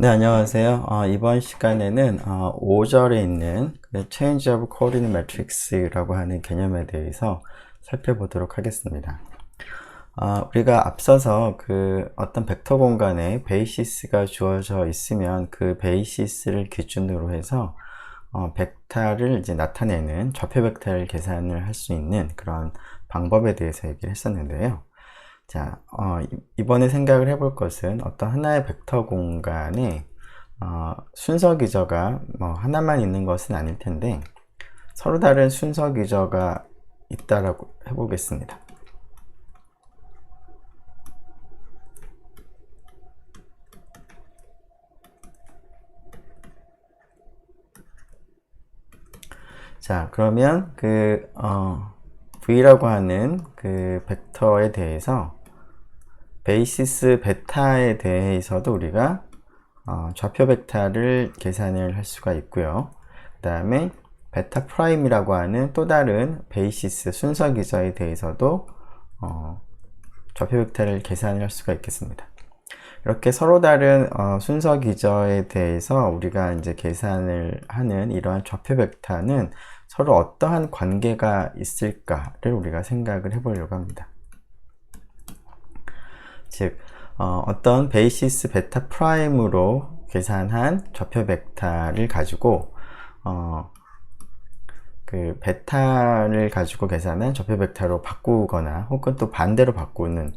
네, 안녕하세요. 이번 시간에는 5절에 있는 Change of Coordinate Matrix라고 하는 개념에 대해서 살펴보도록 하겠습니다. 우리가 앞서서 어떤 벡터 공간에 베이시스가 주어져 있으면 그 베이시스를 기준으로 해서 벡터를 이제 나타내는 좌표 벡터를 계산을 할 수 있는 그런 방법에 대해서 얘기를 했었는데요. 자, 이번에 생각을 해볼 것은 어떤 하나의 벡터 공간에 순서 기저가 하나만 있는 것은 아닐 텐데 서로 다른 순서 기저가 있다라고 해보겠습니다. 자, 그러면 V라고 하는 그 벡터에 대해서 베이시스 베타에 대해서도 우리가 좌표 벡터를 계산을 할 수가 있고요. 그 다음에 베타 프라임이라고 하는 또 다른 베이시스 순서 기저에 대해서도 좌표 벡터를 계산을 할 수가 있겠습니다. 이렇게 서로 다른 순서 기저에 대해서 우리가 이제 계산을 하는 이러한 좌표 벡터는 서로 어떠한 관계가 있을까를 우리가 생각을 해보려고 합니다. 즉 어떤 베이시스 베타 프라임으로 계산한 좌표 벡터를 가지고 그 베타를 가지고 계산한 좌표 벡터로 바꾸거나 혹은 또 반대로 바꾸는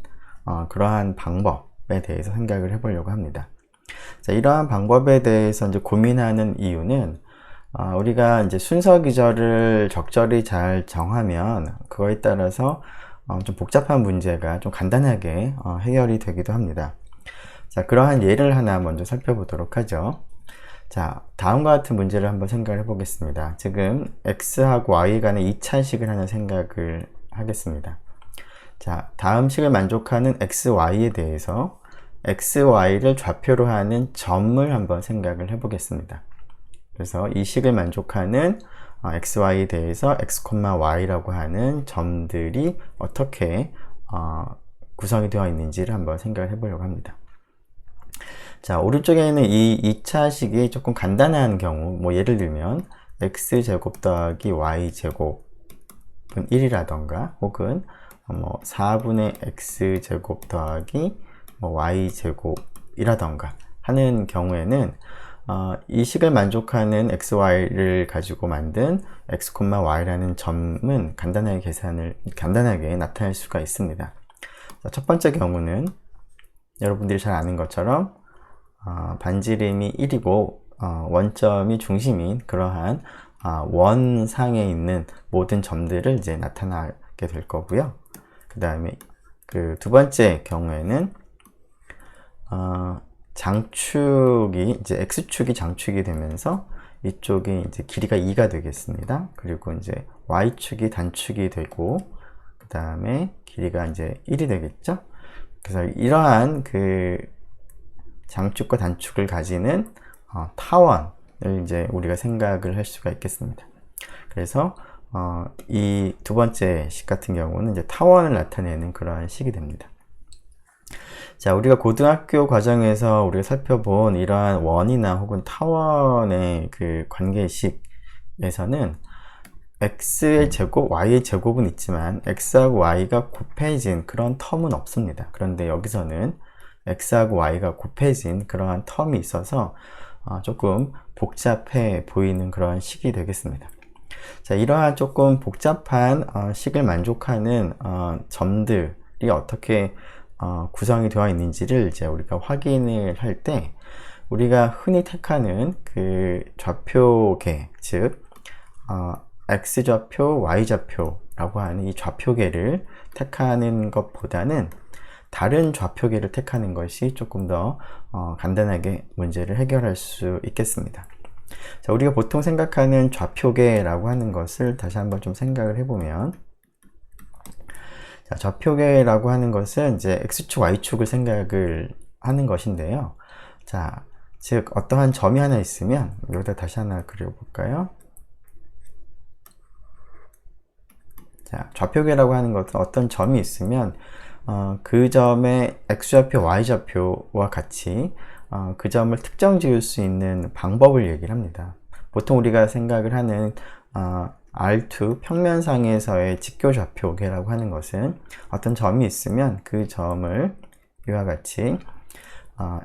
그러한 방법에 대해서 생각을 해보려고 합니다. 자, 이러한 방법에 대해서 이제 고민하는 이유는 우리가 이제 순서 기저를 적절히 잘 정하면 그거에 따라서 좀 복잡한 문제가 좀 간단하게 해결이 되기도 합니다. 자, 그러한 예를 하나 먼저 살펴보도록 하죠. 자, 다음과 같은 문제를 한번 생각을 해보겠습니다. 지금 x하고 y 간의 2차식을 하나 생각을 하겠습니다. 자, 다음 식을 만족하는 xy에 대해서 xy를 좌표로 하는 점을 한번 생각을 해보겠습니다. 그래서 이 식을 만족하는 xy에 대해서 x, y라고 하는 점들이 어떻게 구성이 되어 있는지를 한번 생각을 해보려고 합니다. 자, 오른쪽에 있는 이 2차식이 조금 간단한 경우, 예를 들면 x제곱 더하기 y제곱은 1이라던가 혹은 4분의 x제곱 더하기 y제곱이라던가 하는 경우에는 이 식을 만족하는 xy를 가지고 만든 x, y라는 점은 간단하게 나타낼 수가 있습니다. 자, 첫 번째 경우는 여러분들이 잘 아는 것처럼 반지름이 1이고 원점이 중심인 그러한 원상에 있는 모든 점들을 이제 나타나게 될 거고요. 그 다음에 그 두 번째 경우에는 장축이 이제 x축이 장축이 되면서 이쪽이 이제 길이가 2가 되겠습니다. 그리고 이제 y축이 단축이 되고 그 다음에 길이가 이제 1이 되겠죠. 그래서 이러한 그 장축과 단축을 가지는 타원을 이제 우리가 생각을 할 수가 있겠습니다. 그래서 이 두 번째 식 같은 경우는 이제 타원을 나타내는 그러한 식이 됩니다. 자, 우리가 고등학교 과정에서 우리가 살펴본 이러한 원이나 혹은 타원의 그 관계식에서는 x의 제곱, y의 제곱은 있지만 x하고 y가 곱해진 그런 텀은 없습니다. 그런데 여기서는 x하고 y가 곱해진 그러한 텀이 있어서 조금 복잡해 보이는 그런 식이 되겠습니다. 자, 이러한 조금 복잡한 식을 만족하는 점들이 어떻게 구성이 되어 있는지를 이제 우리가 확인을 할 때 우리가 흔히 택하는 그 좌표계, 즉 x좌표, y좌표라고 하는 이 좌표계를 택하는 것보다는 다른 좌표계를 택하는 것이 조금 더 간단하게 문제를 해결할 수 있겠습니다. 자, 우리가 보통 생각하는 좌표계라고 하는 것을 다시 한번 좀 생각을 해보면, 자, 좌표계라고 하는 것은 이제 x축, y축을 생각을 하는 것인데요. 자, 즉 어떠한 점이 하나 있으면 여기다 다시 하나 그려볼까요? 자, 좌표계라고 하는 것은 어떤 점이 있으면 그 점의 x좌표, y좌표와 같이 그 점을 특정 지을 수 있는 방법을 얘기를 합니다. 보통 우리가 생각을 하는 R2 평면상에서의 직교좌표계라고 하는 것은 어떤 점이 있으면 그 점을 이와 같이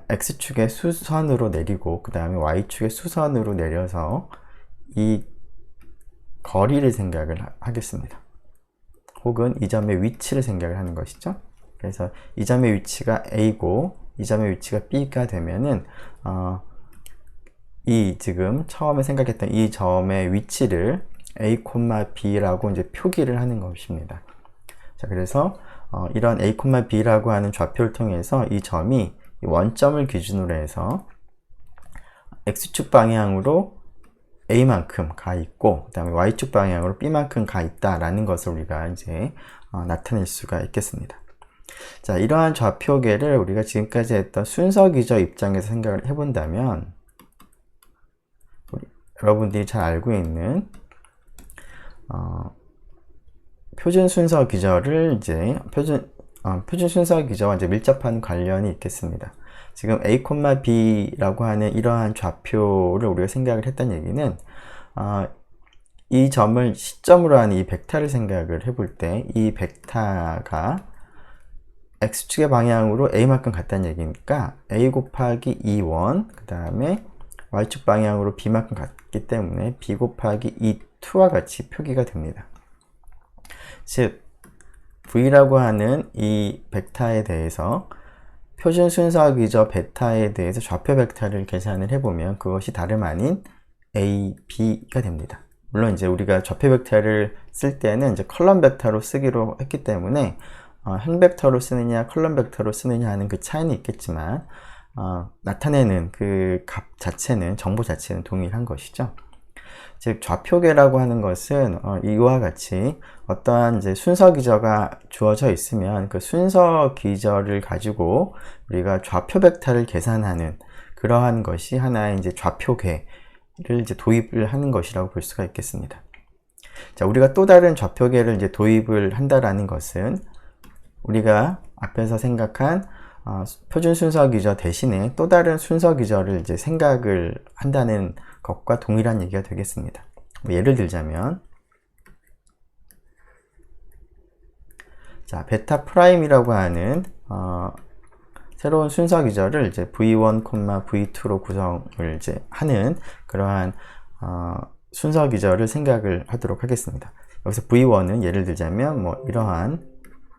X축의 수선으로 내리고 그 다음에 Y축의 수선으로 내려서 이 거리를 생각을 하겠습니다. 혹은 이 점의 위치를 생각을 하는 것이죠. 그래서 이 점의 위치가 A고 이 점의 위치가 B가 되면은 이 지금 처음에 생각했던 이 점의 위치를 A, B라고 이제 표기를 하는 것입니다. 자, 그래서 이런 A, B라고 하는 좌표를 통해서 이 점이 원점을 기준으로 해서 X축 방향으로 A만큼 가 있고 그 다음에 Y축 방향으로 B만큼 가 있다라는 것을 우리가 이제 나타낼 수가 있겠습니다. 자, 이러한 좌표계를 우리가 지금까지 했던 순서 기저 입장에서 생각을 해본다면 여러분들이 잘 알고 있는 표준 순서 기저를 이제 표준 순서 기저와 이제 밀접한 관련이 있겠습니다. 지금 A, B라고 하는 이러한 좌표를 우리가 생각을 했다는 얘기는 이 점을 시점으로 하는 이 벡터를 생각을 해볼 때 이 벡터가 X축의 방향으로 A만큼 같다는 얘기니까 A 곱하기 2원 그 다음에 Y축 방향으로 B만큼 같기 때문에 B 곱하기 2와 같이 표기가 됩니다. 즉 V라고 하는 이 벡터에 대해서 표준 순서 기저 베타에 대해서 좌표 벡터를 계산을 해보면 그것이 다름 아닌 A, B가 됩니다. 물론 이제 우리가 좌표 벡터를 쓸 때는 이제 컬럼 벡터로 쓰기로 했기 때문에 행 벡터로 쓰느냐 컬럼 벡터로 쓰느냐 하는 그 차이는 있겠지만 나타내는 그 값 자체는 정보 자체는 동일한 것이죠. 즉 좌표계라고 하는 것은 이와 같이 어떠한 이제 순서 기저가 주어져 있으면 그 순서 기저를 가지고 우리가 좌표 벡터를 계산하는 그러한 것이 하나의 이제 좌표계를 이제 도입을 하는 것이라고 볼 수가 있겠습니다. 자, 우리가 또 다른 좌표계를 이제 도입을 한다라는 것은 우리가 앞에서 생각한 표준 순서 기저 대신에 또 다른 순서 기저를 이제 생각을 한다는 것과 동일한 얘기가 되겠습니다. 예를 들자면 자, 베타 프라임이라고 하는 새로운 순서 기저를 이제 V1, V2로 구성을 이제 하는 그러한 순서 기저를 생각을 하도록 하겠습니다. 여기서 V1은 예를 들자면 뭐 이러한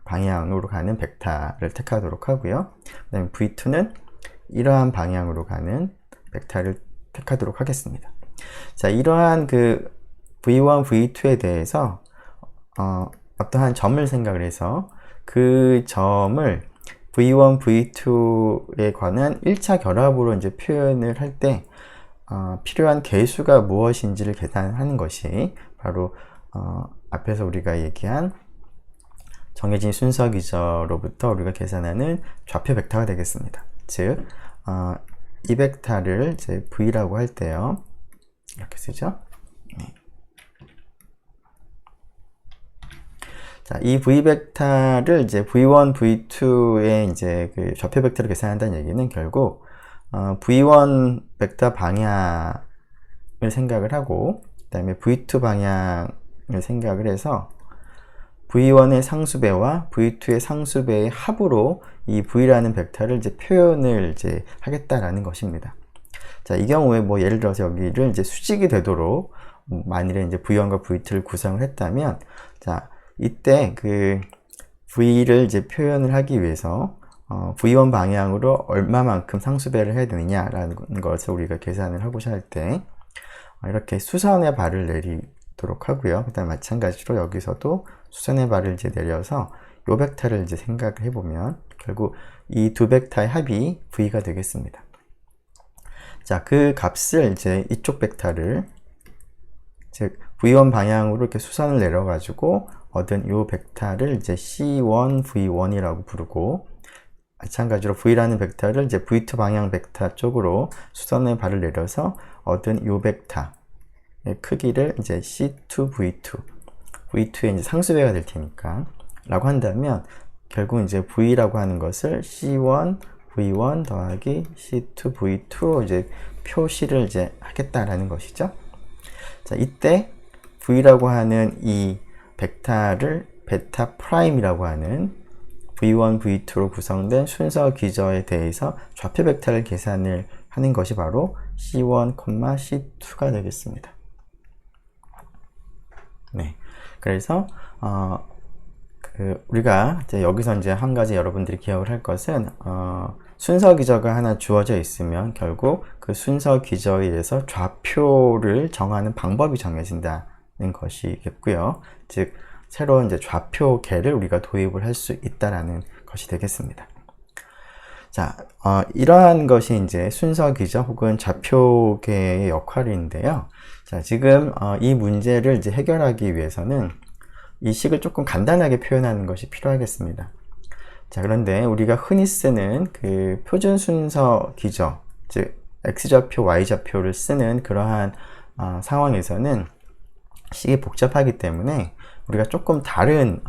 방향으로 가는 벡터를 택하도록 하고요. 그 다음에 V2는 이러한 방향으로 가는 벡터를 택하도록 하겠습니다. 자, 이러한 그 V1, V2에 대해서 어떠한 점을 생각을 해서 그 점을 V1, V2에 관한 1차 결합으로 이제 표현을 할 때 필요한 개수가 무엇인지를 계산하는 것이 바로 앞에서 우리가 얘기한 정해진 순서 기저로부터 우리가 계산하는 좌표 벡터가 되겠습니다. 즉, 이 벡터를 이제 V라고 할 때요. 이렇게 쓰죠. 네. 자, 이 V 벡터를 이제 V1, V2의 이제 그 좌표 벡터를 계산한다는 얘기는 결국 V1 벡터 방향을 생각을 하고 그다음에 V2 방향을 생각을 해서 V1의 상수배와 V2의 상수배의 합으로 이 V라는 벡터를 이제 표현을 이제 하겠다라는 것입니다. 자, 이 경우에 뭐 예를 들어서 여기를 이제 수직이 되도록 만일에 이제 V1과 V2를 구성을 했다면 자, 이때 그 V를 이제 표현을 하기 위해서 V1 방향으로 얼마만큼 상수배를 해야 되느냐라는 것을 우리가 계산을 하고자 할 때 이렇게 수선의 발을 내리도록 하고요. 그 다음 마찬가지로 여기서도 수선의 발을 이제 내려서 요 벡터를 이제 생각을 해보면 결국 이 두 벡터의 합이 V가 되겠습니다. 자, 그 값을 이제 이쪽 벡터를 즉 V1 방향으로 이렇게 수선을 내려가지고 얻은 요 벡터를 이제 C1, V1이라고 부르고 마찬가지로 V라는 벡터를 이제 V2 방향 벡터 쪽으로 수선의 발을 내려서 얻은 요 벡터의 크기를 이제 C2, V2 V2의 이제 상수배가 될 테니까 라고 한다면 결국 이제 V라고 하는 것을 C1, V1 더하기 C2 V2로 이제 표시를 이제 하겠다라는 것이죠. 자, 이때 V라고 하는 이 벡터를 베타 프라임이라고 하는 V1, V2로 구성된 순서 기저에 대해서 좌표 벡터를 계산을 하는 것이 바로 C1, C2가 되겠습니다. 네. 그래서, 우리가 이제 여기서 이제 한 가지 여러분들이 기억을 할 것은, 순서 기저가 하나 주어져 있으면 결국 그 순서 기저에 의해서 좌표를 정하는 방법이 정해진다는 것이겠고요. 즉, 새로운 이제 좌표계를 우리가 도입을 할 수 있다라는 것이 되겠습니다. 자, 이러한 것이 이제 순서 기저 혹은 좌표계의 역할인데요. 자, 지금 이 문제를 이제 해결하기 위해서는 이 식을 조금 간단하게 표현하는 것이 필요하겠습니다. 자, 그런데 우리가 흔히 쓰는 그 표준 순서 기저, 즉 x좌표, y좌표를 쓰는 그러한 상황에서는 식이 복잡하기 때문에 우리가 조금 다른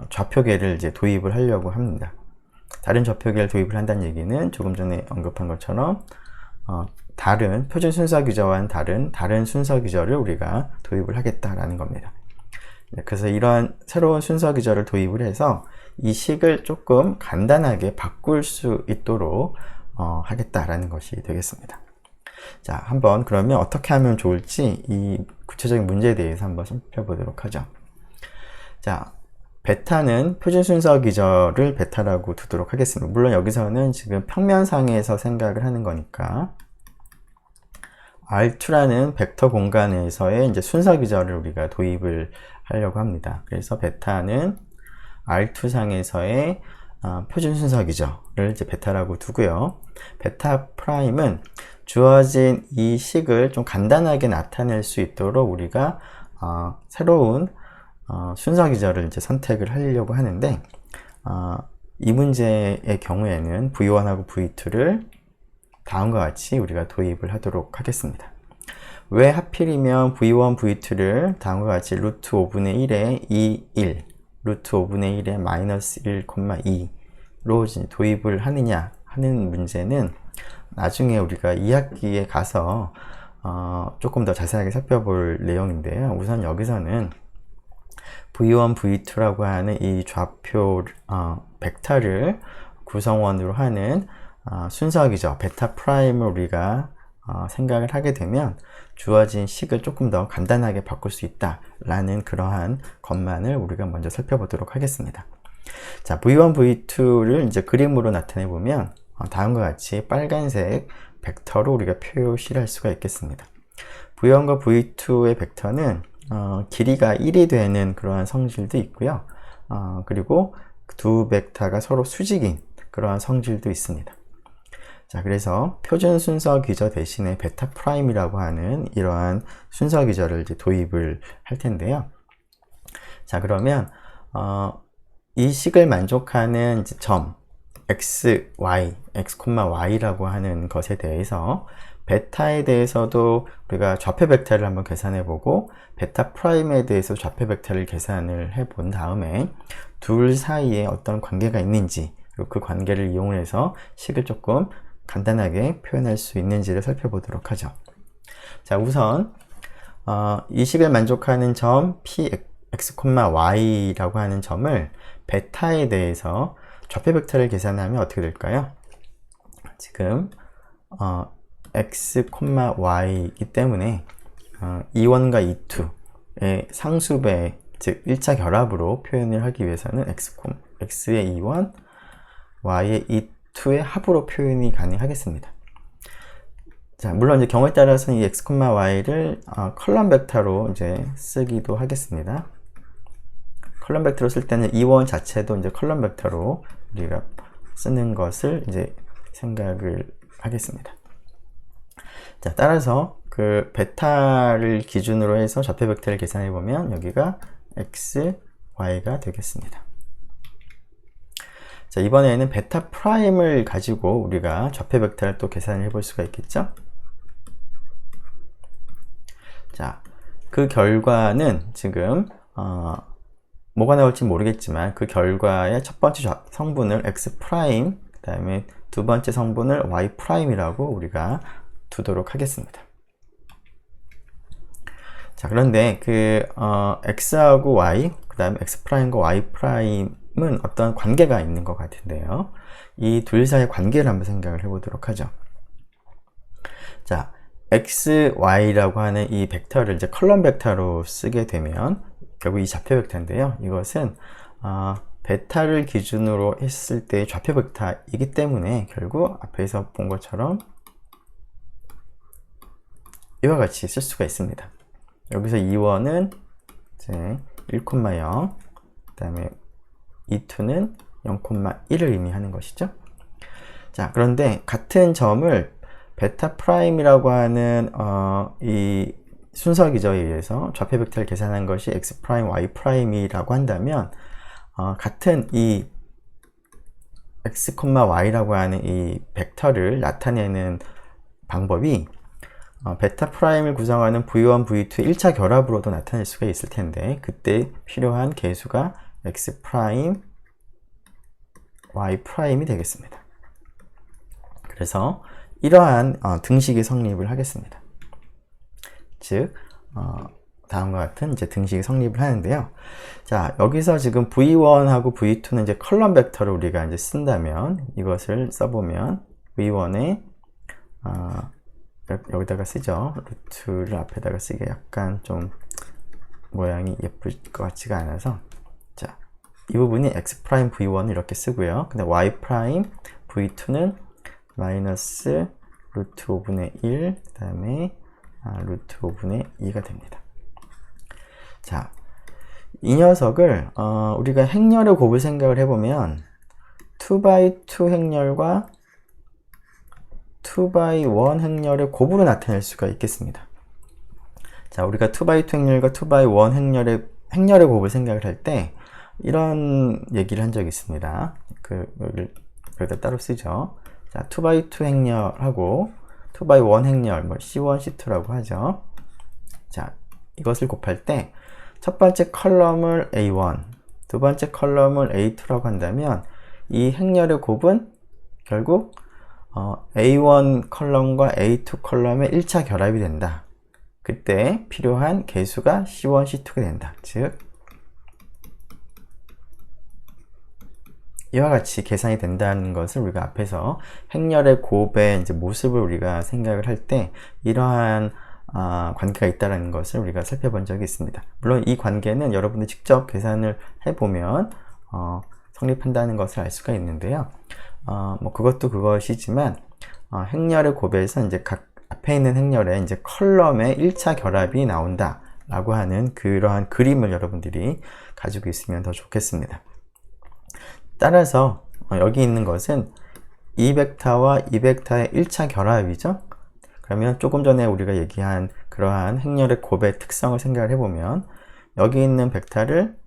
좌표계를 이제 도입을 하려고 합니다. 다른 좌표계를 도입을 한다는 얘기는 조금 전에 언급한 것처럼 다른 표준 순서 기저와는 다른 순서 기저를 우리가 도입을 하겠다라는 겁니다. 그래서 이러한 새로운 순서 기저를 도입을 해서 이 식을 조금 간단하게 바꿀 수 있도록 하겠다라는 것이 되겠습니다. 자, 한번 그러면 어떻게 하면 좋을지 이 구체적인 문제에 대해서 한번 살펴보도록 하죠. 자, 베타는 표준 순서 기저를 베타라고 두도록 하겠습니다. 물론 여기서는 지금 평면상에서 생각을 하는 거니까 R2라는 벡터 공간에서의 이제 순서 기저를 우리가 도입을 하려고 합니다. 그래서 베타는 R2상에서의 표준 순서 기저를 이제 베타라고 두고요. 베타 프라임은 주어진 이 식을 좀 간단하게 나타낼 수 있도록 우리가 새로운 순서 기저를 이제 선택을 하려고 하는데 이 문제의 경우에는 V1하고 V2를 다음과 같이 우리가 도입을 하도록 하겠습니다. 왜 하필이면 V1, V2를 다음과 같이 루트 5분의 1에 2, 1, 루트 5분의 1에 마이너스 1, 2로 도입을 하느냐 하는 문제는 나중에 우리가 2학기에 가서 조금 더 자세하게 살펴볼 내용인데요. 우선 여기서는 V1, V2라고 하는 이 좌표 벡터를 구성원으로 하는 순서 기저 베타 프라임을 우리가 생각을 하게 되면 주어진 식을 조금 더 간단하게 바꿀 수 있다라는 그러한 것만을 우리가 먼저 살펴보도록 하겠습니다. 자, V1, V2를 이제 그림으로 나타내 보면 다음과 같이 빨간색 벡터로 우리가 표시를 할 수가 있겠습니다. V1과 V2의 벡터는 길이가 1이 되는 그러한 성질도 있고요. 그리고 두 벡터가 서로 수직인 그러한 성질도 있습니다. 자, 그래서 표준 순서 기저 대신에 베타 프라임이라고 하는 이러한 순서 기저를 이제 도입을 할 텐데요. 자, 그러면 이 식을 만족하는 이제 점 x, y, y라고 하는 것에 대해서 베타에 대해서도 우리가 좌표 벡터를 한번 계산해 보고 베타 프라임에 대해서 좌표 벡터를 계산을 해 본 다음에 둘 사이에 어떤 관계가 있는지 그리고 그 관계를 이용해서 식을 조금 간단하게 표현할 수 있는지를 살펴보도록 하죠. 자, 우선 이 식을 만족하는 점 px, y라고 하는 점을 베타에 대해서 좌표 벡터를 계산하면 어떻게 될까요? 지금 x, y이기 때문에 E1과 E2의 상수배, 즉 1차 결합으로 표현을 하기 위해서는 x의 E1, y의 E2의 합으로 표현이 가능하겠습니다. 자, 물론 이제 경우에 따라서는 이 x, y를 컬럼 벡터로 이제 쓰기도 하겠습니다. 컬럼 벡터로 쓸 때는 E1 자체도 이제 컬럼 벡터로 우리가 쓰는 것을 이제 생각을 하겠습니다. 자, 따라서 그 베타를 기준으로 해서 좌표 벡터를 계산해 보면 여기가 x, y가 되겠습니다. 자, 이번에는 베타 프라임을 가지고 우리가 좌표 벡터를 또 계산을 해볼 수가 있겠죠? 자, 그 결과는 지금 뭐가 나올지 모르겠지만 그 결과의 첫 번째 성분을 x 프라임 그 다음에 두 번째 성분을 y'이라고 우리가 두도록 하겠습니다. 자, 그런데 x하고 y, 그 다음에 x'과 y''은 어떤 관계가 있는 것 같은데요. 이 둘 사이의 관계를 한번 생각을 해보도록 하죠. 자, x, y라고 하는 이 벡터를 이제 컬럼 벡터로 쓰게 되면 결국 이 좌표 벡터인데요. 이것은 베타를 기준으로 했을 때 좌표 벡터이기 때문에 결국 앞에서 본 것처럼 이와 같이 쓸 수가 있습니다. 여기서 2원은 이제 1,0, 그 다음에 2,2는 0,1을 의미하는 것이죠. 자, 그런데 같은 점을 베타 프라임이라고 하는 이 순서 기저에 의해서 좌표 벡터를 계산한 것이 x 프라임, y 프라임이라고 한다면 같은 이 x, y라고 하는 이 벡터를 나타내는 방법이 베타 프라임을 구성하는 v1, v2의 1차 결합으로도 나타낼 수가 있을 텐데 그때 필요한 계수가 x 프라임, y 프라임이 되겠습니다. 그래서 이러한 등식이 성립을 하겠습니다. 즉 다음과 같은 이제 등식이 성립을 하는데요. 자, 여기서 지금 v1하고 v2는 이제 컬럼 벡터를 우리가 이제 쓴다면 이것을 써보면 v1에 여기다가 쓰죠. 루트를 앞에다가 쓰기에 약간 좀 모양이 예쁠 것 같지가 않아서, 자, 이 부분이 x 프라임 v1을 이렇게 쓰고요. 근데 y 프라임 v2는 마이너스 루트 5분의 1, 그 다음에 루트 5분의 2가 됩니다. 자, 이 녀석을 우리가 행렬의 곱을 생각을 해보면 2x2 행렬과 2x1 행렬의 곱으로 나타낼 수가 있겠습니다. 자, 우리가 2x2 행렬과 2x1 행렬의 곱을 생각을 할 때 이런 얘기를 한 적이 있습니다. 여기다 따로 쓰죠. 자, 2x2 행렬하고 2x1 행렬, C1, C2라고 하죠. 자, 이것을 곱할 때 첫 번째 컬럼을 A1, 두 번째 컬럼을 A2라고 한다면 이 행렬의 곱은 결국 A1 컬럼과 A2 컬럼의 1차 결합이 된다. 그때 필요한 계수가 C1, C2가 된다. 즉 이와 같이 계산이 된다는 것을 우리가 앞에서 행렬의 곱의 이제 모습을 우리가 생각을 할 때 이러한 관계가 있다는 것을 우리가 살펴본 적이 있습니다. 물론 이 관계는 여러분들 직접 계산을 해보면 성립한다는 것을 알 수가 있는데요. 그것도 그것이지만 행렬의 곱에서 이제 각 앞에 있는 행렬에 이제 컬럼의 1차 결합이 나온다 라고 하는 그러한 그림을 여러분들이 가지고 있으면 더 좋겠습니다. 따라서 여기 있는 것은 이 벡터와 이 벡터의 1차 결합이죠. 그러면 조금 전에 우리가 얘기한 그러한 행렬의 곱의 특성을 생각을 해보면 여기 있는 벡터를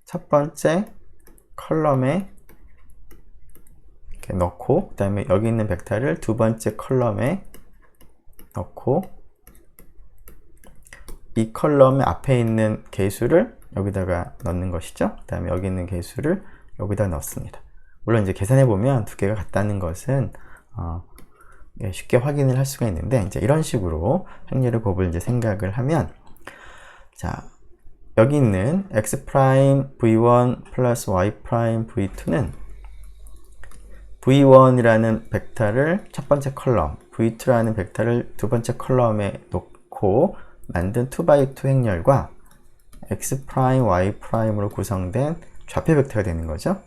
첫 번째 컬럼에 이렇게 넣고, 그 다음에 여기 있는 벡터를 두 번째 컬럼에 넣고, 이 컬럼의 앞에 있는 계수를 여기다가 넣는 것이죠. 그 다음에 여기 있는 계수를 여기다 넣습니다. 물론 이제 계산해 보면 두 개가 같다는 것은 쉽게 확인을 할 수가 있는데, 이제 이런 식으로 행렬의 곱을 이제 생각을 하면, 자, 여기 있는 x 프라임 v1 플러스 y 프라임 v2는 v1이라는 벡터를 첫 번째 컬럼, v2라는 벡터를 두 번째 컬럼에 놓고 만든 2x2 행렬과 x 프라임 y 프라임으로 구성된 좌표 벡터가 되는 거죠.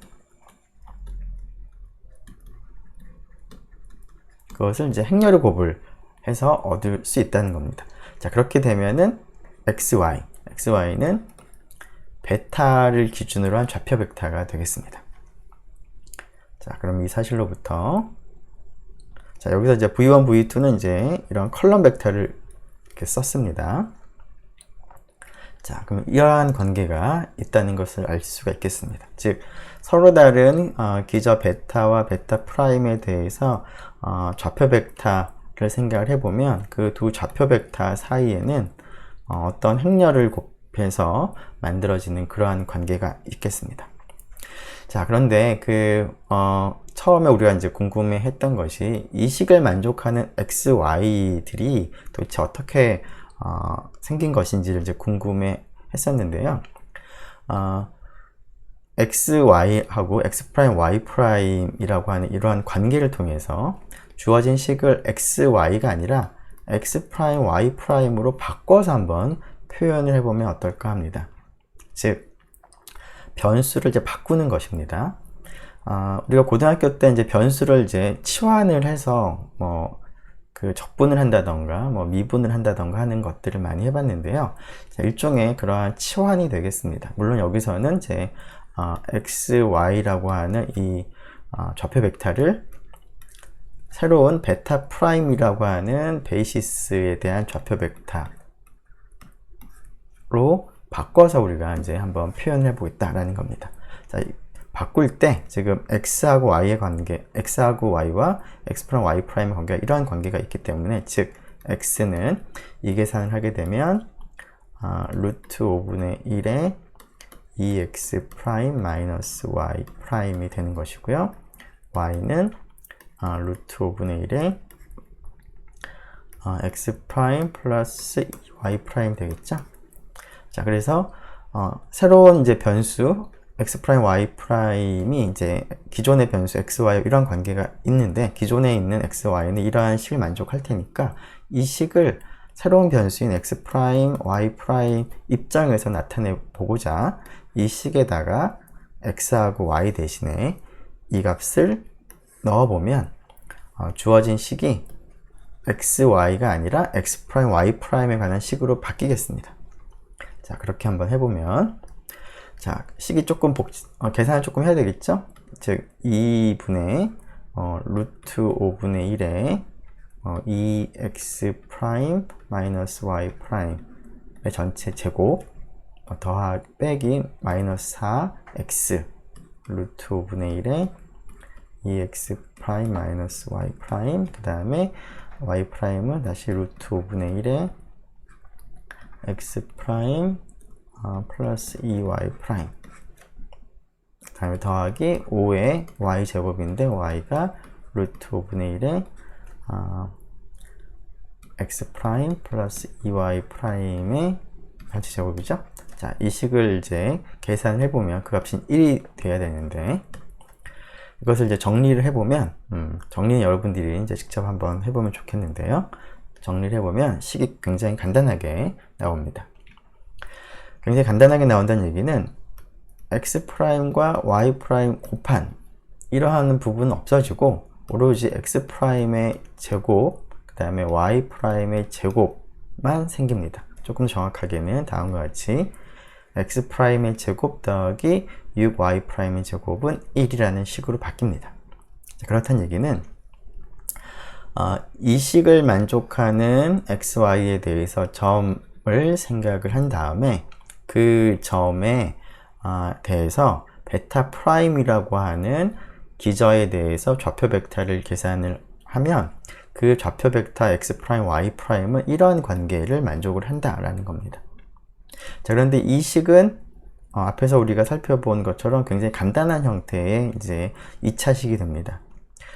그것을 이제 행렬의 곱을 해서 얻을 수 있다는 겁니다. 자, 그렇게 되면은 xy는 베타를 기준으로 한 좌표 벡터가 되겠습니다. 자, 그럼 이 사실로부터, 자, 여기서 이제 v1, v2는 이제 이런 컬럼 벡터를 이렇게 썼습니다. 자, 그럼 이러한 관계가 있다는 것을 알 수가 있겠습니다. 즉, 서로 다른 기저 베타와 베타 프라임에 대해서 좌표 벡터를 생각을 해보면 그 두 좌표 벡터 사이에는 어떤 행렬을 곱해서 만들어지는 그러한 관계가 있겠습니다. 자, 그런데 처음에 우리가 이제 궁금해 했던 것이 이 식을 만족하는 XY들이 도대체 어떻게 생긴 것인지를 이제 궁금해 했었는데요. XY하고 X'Y'이라고 하는 이러한 관계를 통해서 주어진 식을 XY가 아니라 X'Y'으로 바꿔서 한번 표현을 해보면 어떨까 합니다. 즉, 변수를 이제 바꾸는 것입니다. 우리가 고등학교 때 이제 변수를 이제 치환을 해서 적분을 한다던가 미분을 한다던가 하는 것들을 많이 해봤는데요. 일종의 그러한 치환이 되겠습니다. 물론 여기서는 이제 XY라고 하는 이 좌표 벡터를 새로운 베타 프라임이라고 하는 베이시스에 대한 좌표 벡터로 바꿔서 우리가 이제 한번 표현해 보겠다라는 겁니다. 자, 바꿀 때 지금 x하고 y의 관계, x하고 y와 x'y' 관계가 이러한 관계가 있기 때문에, 즉 x는 이 계산을 하게 되면 루트 5분의 1의 2x 프라임 마이너스 y 프라임이 되는 것이고요. y는 루트 5분의 1의 x 프라임 플러스 y 프라임 되겠죠. 자, 그래서 새로운 이제 변수 x 프라임 y 프라임이 이제 기존의 변수 x, y 이런 관계가 있는데, 기존에 있는 x, y는 이러한 식을 만족할 테니까 이 식을 새로운 변수인 x 프라임, y 프라임 입장에서 나타내 보고자 이 식에다가 x하고 y 대신에 이 값을 넣어보면 주어진 식이 x, y가 아니라 x 프라임, y 프라임에 관한 식으로 바뀌겠습니다. 자, 그렇게 한번 해보면, 자, 식이 조금 계산을 조금 해야 되겠죠? 즉, 2분의 루트 5분의 1에 2x 프라임 마이너스 y 프라임의 전체 제곱 빼기 마이너스 4x 루트 5분의 1에 2x 프라임 마이너스 y 프라임, 그 다음에 y 프라임은 다시 루트 5분의 1에 x 프라임 플러스 2y 프라임, 그 다음에 더하기 5의 y 제곱인데 y가 루트 5분의 1에 x 프라임 플러스 2y 프라임의 전체 제곱이죠. 자, 이 식을 이제 계산을 해보면 그 값이 1이 돼야 되는데, 이것을 이제 정리를 해보면, 정리는 여러분들이 이제 직접 한번 해보면 좋겠는데요. 정리를 해보면 식이 굉장히 간단하게 나옵니다. 굉장히 간단하게 나온다는 얘기는 x 프라임과 y 프라임 곱한 이러한 부분은 없어지고 오로지 x 프라임의 제곱, 그 다음에 y 프라임의 제곱만 생깁니다. 조금 정확하게는 다음과 같이 x 프라임의 제곱 더하기 6y 프라임의 제곱은 1이라는 식으로 바뀝니다. 그렇다는 얘기는 이 식을 만족하는 xy에 대해서 점을 생각을 한 다음에 그 점에 대해서 베타 프라임이라고 하는 기저에 대해서 좌표 벡터를 계산을 하면 그 좌표 벡터 x 프라임 y 프라임은 이러한 관계를 만족을 한다라는 겁니다. 자, 그런데 이 식은 앞에서 우리가 살펴본 것처럼 굉장히 간단한 형태의 이제 2차식이 됩니다.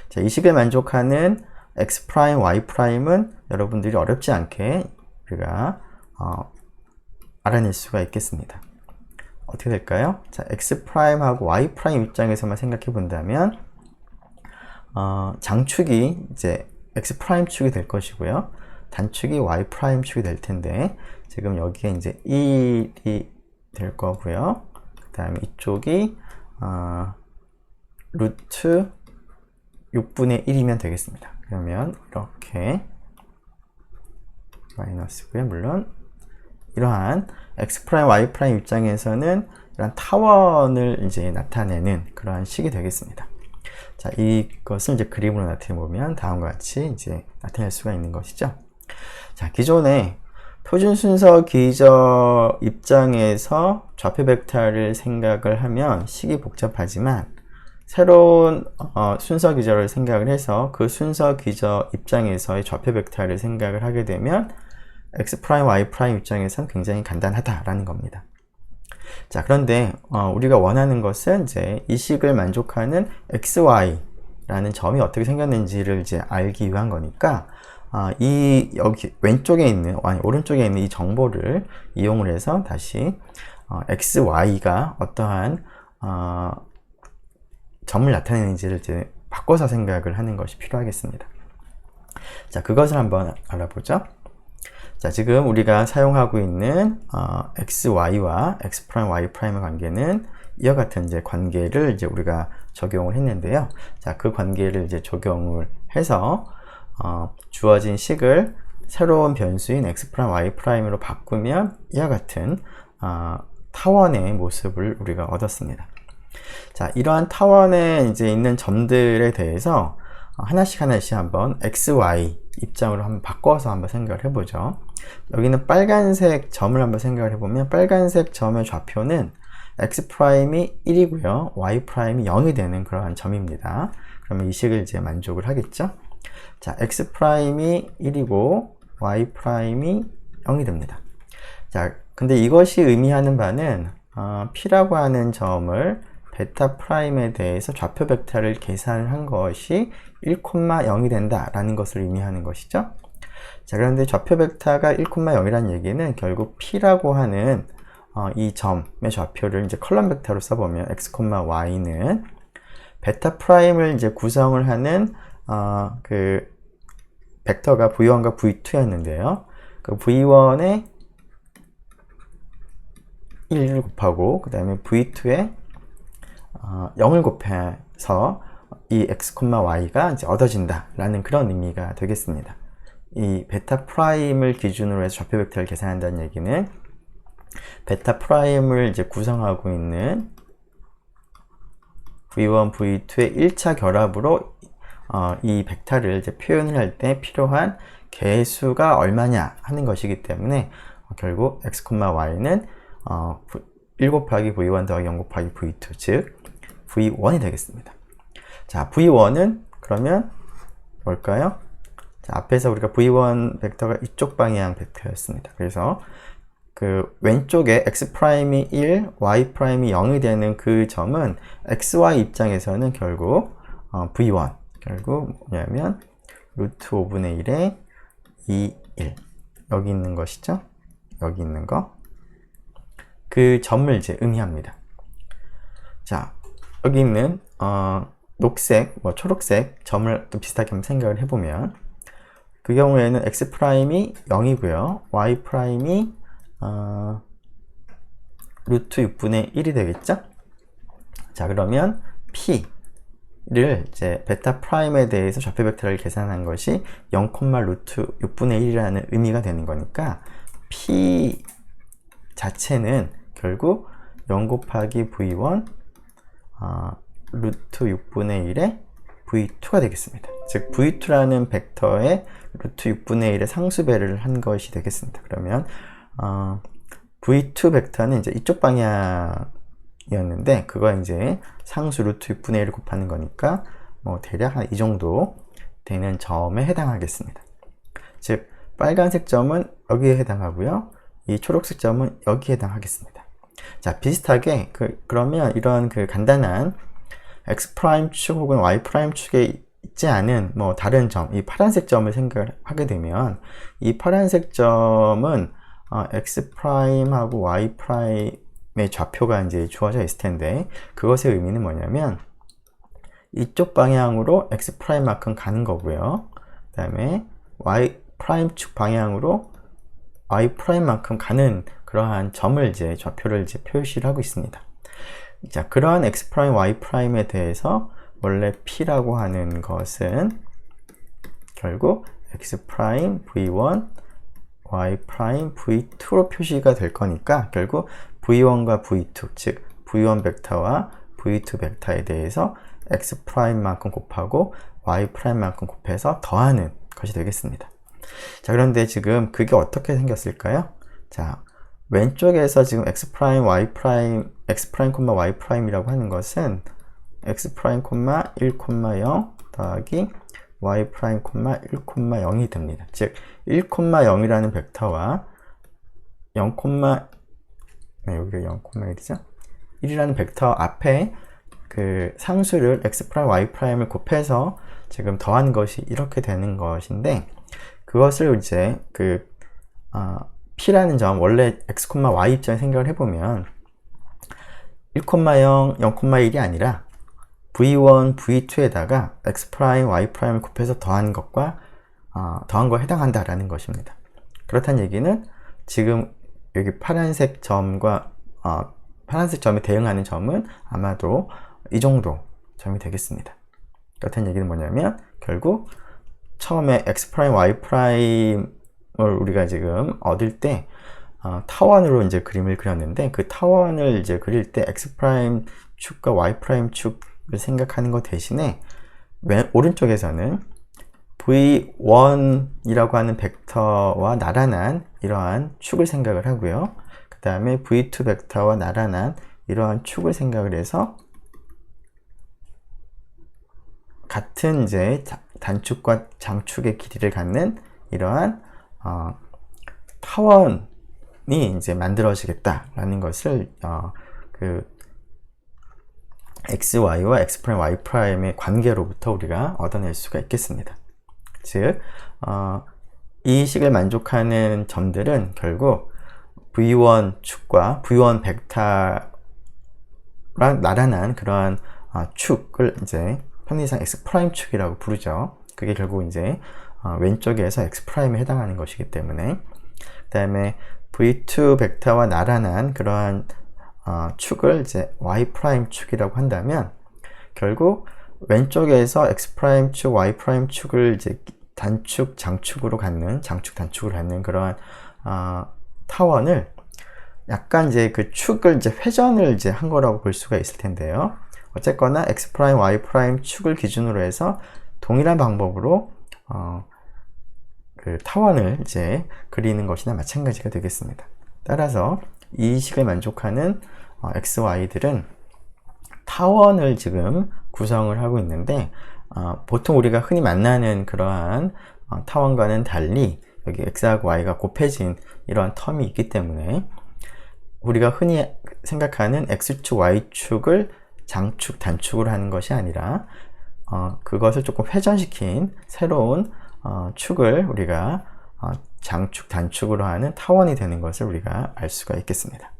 자, 이 식을 만족하는 x 프라임 y 프라임은 여러분들이 어렵지 않게 우리가 알아낼 수가 있겠습니다. 어떻게 될까요? 자, x 프라임하고 y 프라임 입장에서만 생각해 본다면 장축이 이제 x 프라임 축이 될 것이고요. 단축이 y 프라임 축이 될 텐데, 지금 여기에 이제 1이 될 거고요. 그 다음에 이쪽이 루트 6분의 1이면 되겠습니다. 그러면 이렇게 마이너스고요. 물론 이러한 x 프라임 y 프라임 입장에서는 이런 타원을 이제 나타내는 그러한 식이 되겠습니다. 자, 이것을 이제 그림으로 나타내 보면 다음과 같이 이제 나타낼 수가 있는 것이죠. 자, 기존에 표준 순서 기저 입장에서 좌표 벡터를 생각을 하면 식이 복잡하지만, 새로운 순서 기저를 생각을 해서 그 순서 기저 입장에서의 좌표 벡터를 생각을 하게 되면 x 프라임 y 프라임 입장에서는 굉장히 간단하다라는 겁니다. 자, 그런데 우리가 원하는 것은 이제 이 식을 만족하는 xy라는 점이 어떻게 생겼는지를 이제 알기 위한 거니까 이 여기 왼쪽에 있는 아니 오른쪽에 있는 이 정보를 이용을 해서 다시 xy가 어떠한 점을 나타내는지를 이제 바꿔서 생각을 하는 것이 필요하겠습니다. 자, 그것을 한번 알아보죠. 자, 지금 우리가 사용하고 있는 xy와 x'y y'의 관계는 이와 같은 이제 관계를 이제 우리가 적용을 했는데요. 자, 그 관계를 이제 적용을 해서 주어진 식을 새로운 변수인 x'y'으로 바꾸면 이와 같은 타원의 모습을 우리가 얻었습니다. 자, 이러한 타원에 이제 있는 점들에 대해서 하나씩 한번 xy 입장으로 한번 바꿔서 한번 생각을 해보죠. 여기는 빨간색 점을 한번 생각을 해보면 빨간색 점의 좌표는 x'이 1이고요 y'이 0이 되는 그러한 점입니다. 그러면 이 식을 이제 만족을 하겠죠. 자, x'이 1이고 y'이 0이 됩니다. 자, 근데 이것이 의미하는 바는 p라고 하는 점을 베타 프라임에 대해서 좌표 벡터를 계산을 한 것이 1,0이 된다라는 것을 의미하는 것이죠. 자, 그런데 좌표 벡터가 1,0이라는 얘기는 결국 p라고 하는 이 점의 좌표를 이제 컬럼 벡터로 써보면 x, y는 베타 프라임을 이제 구성을 하는 그 벡터가 v1과 v2였는데요. 그 v1에 1을 곱하고 그 다음에 v2에 0을 곱해서 이 x, y가 이제 얻어진다 라는 그런 의미가 되겠습니다. 이 베타 프라임을 기준으로 해서 좌표 벡터를 계산한다는 얘기는 베타 프라임을 이제 구성하고 있는 v1, v2의 1차 결합으로 이 벡터를 이제 표현을 할 때 필요한 개수가 얼마냐 하는 것이기 때문에 결국 x, y는 1 곱하기 v1 더하기 0 곱하기 v2 즉 v1이 되겠습니다. 자, v1은 그러면 뭘까요? 자, 앞에서 우리가 v1 벡터가 이쪽 방향 벡터였습니다. 그래서 그 왼쪽에 x'이 1, y'이 0이 되는 그 점은 xy 입장에서는 결국 v1 결국 뭐냐면 루트 5분의 1에 2, 1 여기 있는 것이죠. 여기 있는 거 그 점을 이제 의미합니다. 자, 여기 있는 녹색, 초록색 점을 또 비슷하게 한번 생각을 해보면 그 경우에는 x'이 0이고요. y'이 루트 6분의 1이 되겠죠? 자, 그러면 p를 이제 베타 프라임에 대해서 좌표 벡터를 계산한 것이 0, 루트 6분의 1이라는 의미가 되는 거니까 p 자체는 결국 0 곱하기 v1 루트 6분의 1의 v2가 되겠습니다. 즉 v2라는 벡터의 루트 6분의 1의 상수배를 한 것이 되겠습니다. 그러면 v2 벡터는 이제 이쪽 방향이었는데 그거 이제 상수 루트 6분의 1을 곱하는 거니까 뭐 대략 한 이 정도 되는 점에 해당하겠습니다. 즉 빨간색 점은 여기에 해당하고요. 이 초록색 점은 여기에 해당하겠습니다. 자, 비슷하게 그러면 이런 그 간단한 x'축 혹은 y'축에 있지 않은 뭐 다른 점, 이 파란색 점을 생각을 하게 되면 이 파란색 점은 x'하고 y'의 좌표가 이제 주어져 있을 텐데 그것의 의미는 뭐냐면 이쪽 방향으로 x'만큼 가는 거고요. 그 다음에 y'축 방향으로 y'만큼 가는 그러한 점을 이제 좌표를 이제 표시를 하고 있습니다. 자, 그러한 x', y'에 대해서 원래 p라고 하는 것은 결국 x' v1, y' v2로 표시가 될 거니까 결국 v1과 v2, 즉 v1 벡터와 v2 벡터에 대해서 x'만큼 곱하고 y'만큼 곱해서 더하는 것이 되겠습니다. 자, 그런데 지금 그게 어떻게 생겼을까요? 자, 왼쪽에서 지금 x', y', x', y'이라고 하는 것은 x', 1, 0 더하기 y', 1, 0이 됩니다. 즉 1, 0이라는 벡터와 0, 네, 여기가 0,1이죠. 1이라는 벡터 앞에 그 상수를 x 프라임, y 프라임을 곱해서 지금 더한 것이 이렇게 되는 것인데, 그것을 이제 p라는 점, 원래 x, y 입장에 생각을 해보면 1,0, 0,1이 아니라 v1, v2에다가 x 프라임, y 프라임을 곱해서 더한 것과 더한 거에 해당한다라는 것입니다. 그렇다는 얘기는 지금 여기 파란색 점과 파란색 점에 대응하는 점은 아마도 이 정도 점이 되겠습니다. 그렇다는 얘기는 뭐냐면 결국 처음에 x 프라임, y 프라임을 우리가 지금 얻을 때 타원으로 이제 그림을 그렸는데, 그 타원을 이제 그릴 때 x 프라임 축과 y 프라임 축을 생각하는 것 대신에 오른쪽에서는 v1이라고 하는 벡터와 나란한 이러한 축을 생각을 하고요. 그 다음에 v2 벡터와 나란한 이러한 축을 생각을 해서 같은 이제 단축과 장축의 길이를 갖는 이러한 타원이 이제 만들어지겠다라는 것을 x, y와 x 프라임, y 프라임의 관계로부터 우리가 얻어낼 수가 있겠습니다. 즉, 이 식을 만족하는 점들은 결국 v1 축과 v1 벡터랑 나란한 그러한 축을 이제 편의상 x 프라임 축이라고 부르죠. 그게 결국 이제 왼쪽에서 x 프라임에 해당하는 것이기 때문에, 그 다음에 v2 벡터와 나란한 그러한 축을 이제 y 프라임 축이라고 한다면 결국 왼쪽에서 x 프라임 축, y 프라임 축을 이제 단축, 장축으로 갖는, 장축, 단축으로 갖는 그러한 타원을 약간 이제 그 축을 이제 회전을 이제 한 거라고 볼 수가 있을 텐데요. 어쨌거나 x 프라임, y 프라임 축을 기준으로 해서 동일한 방법으로 그 타원을 이제 그리는 것이나 마찬가지가 되겠습니다. 따라서 이 식을 만족하는 x, y들은 타원을 지금 구성을 하고 있는데, 보통 우리가 흔히 만나는 그러한 타원과는 달리 여기 x하고 y가 곱해진 이러한 텀이 있기 때문에 우리가 흔히 생각하는 x축, y축을 장축, 단축으로 하는 것이 아니라 그것을 조금 회전시킨 새로운 축을 우리가 장축, 단축으로 하는 타원이 되는 것을 우리가 알 수가 있겠습니다.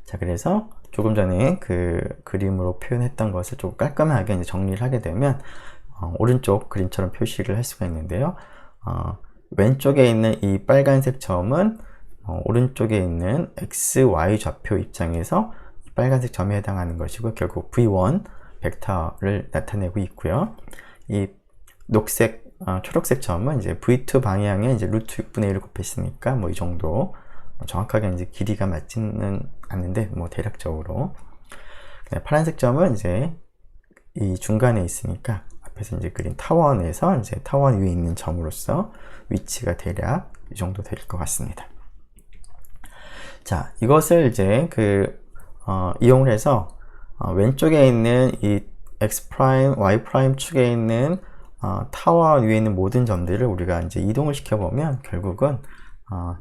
자, 그래서 조금 전에 그 그림으로 표현했던 것을 좀 깔끔하게 이제 정리를 하게 되면 오른쪽 그림처럼 표시를 할 수가 있는데요. 왼쪽에 있는 이 빨간색 점은 오른쪽에 있는 x, y 좌표 입장에서 이 빨간색 점에 해당하는 것이고 결국 v1 벡터를 나타내고 있고요. 이 녹색, 초록색 점은 이제 v2 방향에 이제 루트 6분의 1을 곱했으니까 뭐 이 정도, 정확하게 이제 길이가 맞지는 않는데 뭐 대략적으로. 파란색 점은 이제 이 중간에 있으니까 앞에서 이제 그린 타원에서 이제 타원 위에 있는 점으로서 위치가 대략 이 정도 될 것 같습니다. 자, 이것을 이제 이용을 해서 왼쪽에 있는 이 x 프라임, y 프라임 축에 있는 타원 위에 있는 모든 점들을 우리가 이제 이동을 시켜보면 결국은